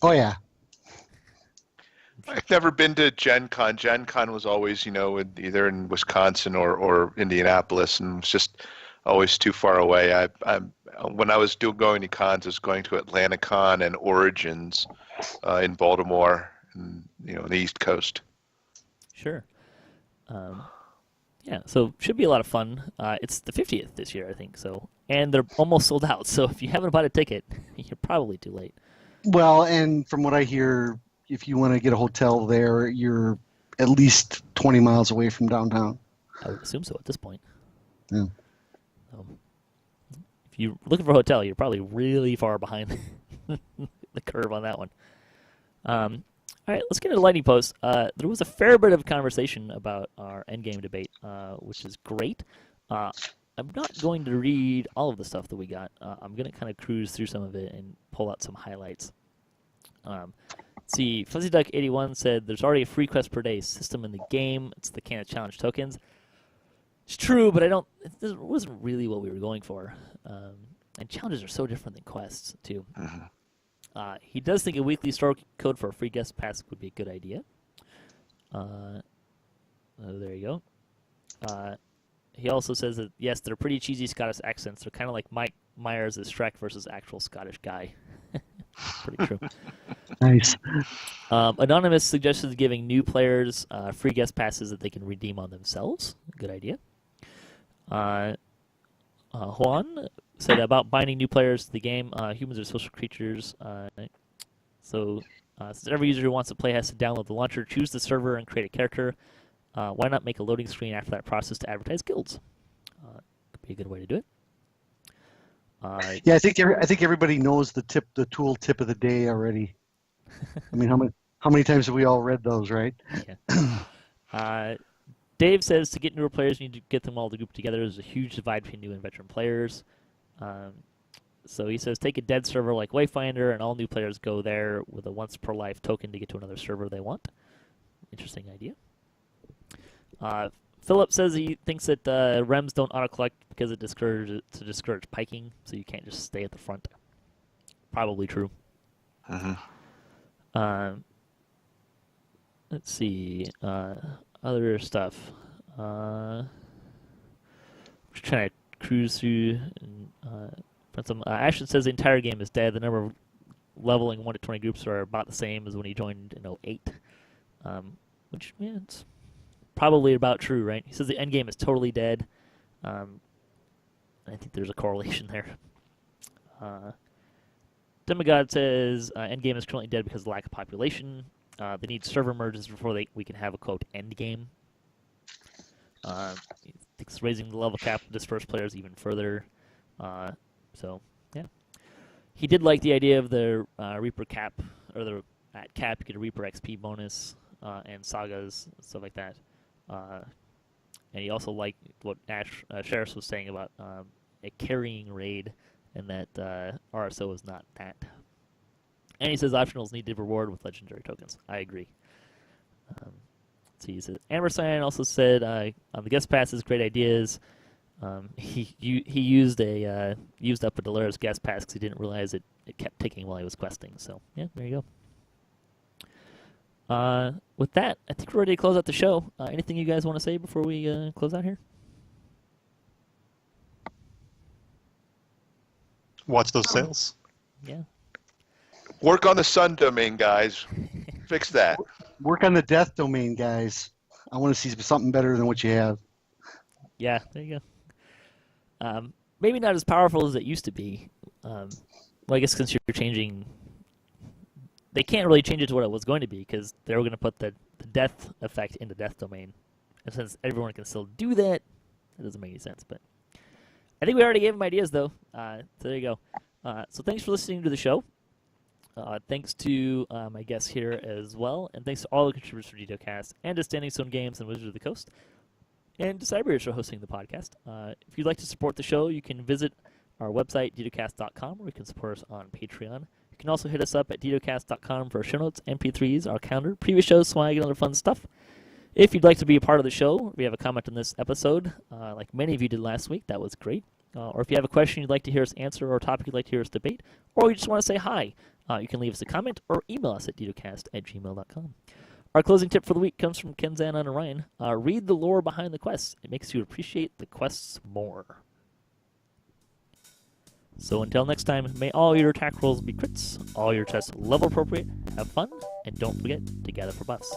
Oh, yeah. I've never been to Gen Con. Gen Con was always, either in Wisconsin or Indianapolis, and it was just always too far away. When I was going to cons, I was going to AtlantaCon and Origins in Baltimore, and the East Coast. Sure. Yeah, so should be a lot of fun. It's the 50th this year, I think. So, and they're almost sold out. So if you haven't bought a ticket, you're probably too late. Well, and from what I hear, if you want to get a hotel there, you're at least 20 miles away from downtown. I would assume so at this point. Yeah. If you're looking for a hotel, you're probably really far behind the curve on that one. All right, let's get into Lightning Post. There was a fair bit of conversation about our endgame debate, which is great. I'm not going to read all of the stuff that we got. I'm going to kind of cruise through some of it and pull out some highlights. See, Fuzzy Duck 81 said there's already a free quest per day system in the game. It's the Can of Challenge tokens. It's true, but it wasn't really what we were going for. And challenges are so different than quests, too. Mm-hmm. He does think a weekly store code for a free guest pass would be a good idea. There you go. He also says that, yes, they're pretty cheesy Scottish accents. They're kind of like Mike Myers as Shrek versus actual Scottish guy. Pretty true. Nice. Anonymous suggested giving new players free guest passes that they can redeem on themselves. Good idea. Juan said about binding new players to the game. Humans are social creatures. So since every user who wants to play has to download the launcher, choose the server, and create a character, why not make a loading screen after that process to advertise guilds? Could be a good way to do it. Yeah, I think everybody knows the tool tip of the day already. I mean, how many times have we all read those, right? Yeah. Dave says to get newer players, you need to get them all to group together. There's a huge divide between new and veteran players. So he says take a dead server like Wayfinder, and all new players go there with a once per life token to get to another server they want. Interesting idea. Philip says he thinks that rems don't auto-collect because it discourage piking, so you can't just stay at the front. Probably true. Let's see. Other stuff. Just trying to cruise through. Ashton says the entire game is dead. The number of leveling 1 to 20 groups are about the same as when he joined in 08. Which, yeah, it's probably about true, right? He says the end game is totally dead. I think there's a correlation there. Demigod says endgame is currently dead because of lack of population. They need server merges before we can have a, quote, endgame. He thinks raising the level cap to disperse players even further. So, yeah. He did like the idea of the Reaper cap, or at cap you get a Reaper XP bonus, and sagas, stuff like that. And he also liked what Sheriff was saying about a carrying raid, and that RSO is not that. And he says optionals need to reward with legendary tokens. I agree. So he said, Amberstein also said on the guest passes, great ideas. He used up a Dolaris guest pass because he didn't realize it kept ticking while he was questing. So yeah, there you go. With that, I think we're ready to close out the show. Anything you guys want to say before we close out here? Watch those sales. Yeah. Work on the Sun domain, guys. Fix that. Work on the Death domain, guys. I want to see something better than what you have. Yeah, there you go. Maybe not as powerful as it used to be. Well, I guess since you're changing, they can't really change it to what it was going to be because they were going to put the death effect into Death domain. And since everyone can still do that, it doesn't make any sense. But I think we already gave them ideas, though. So there you go. So thanks for listening to the show. Thanks to my guests here as well. And thanks to all the contributors for DDOCast and to Standing Stone Games and Wizards of the Coast. And to Cyber for hosting the podcast. If you'd like to support the show, you can visit our website, DDOCast.com, or you can support us on Patreon. You can also hit us up at DDOCast.com for show notes, MP3s, our calendar, previous shows, swag, and other fun stuff. If you'd like to be a part of the show, we have a comment on this episode, like many of you did last week. That was great. Or if you have a question you'd like to hear us answer or a topic you'd like to hear us debate, or you just want to say hi, you can leave us a comment or email us at DDOcast@gmail.com. Our closing tip for the week comes from Kenzan and Orion. Read the lore behind the quests. It makes you appreciate the quests more. So until next time, may all your attack rolls be crits, all your tests level appropriate, have fun, and don't forget to gather for buffs.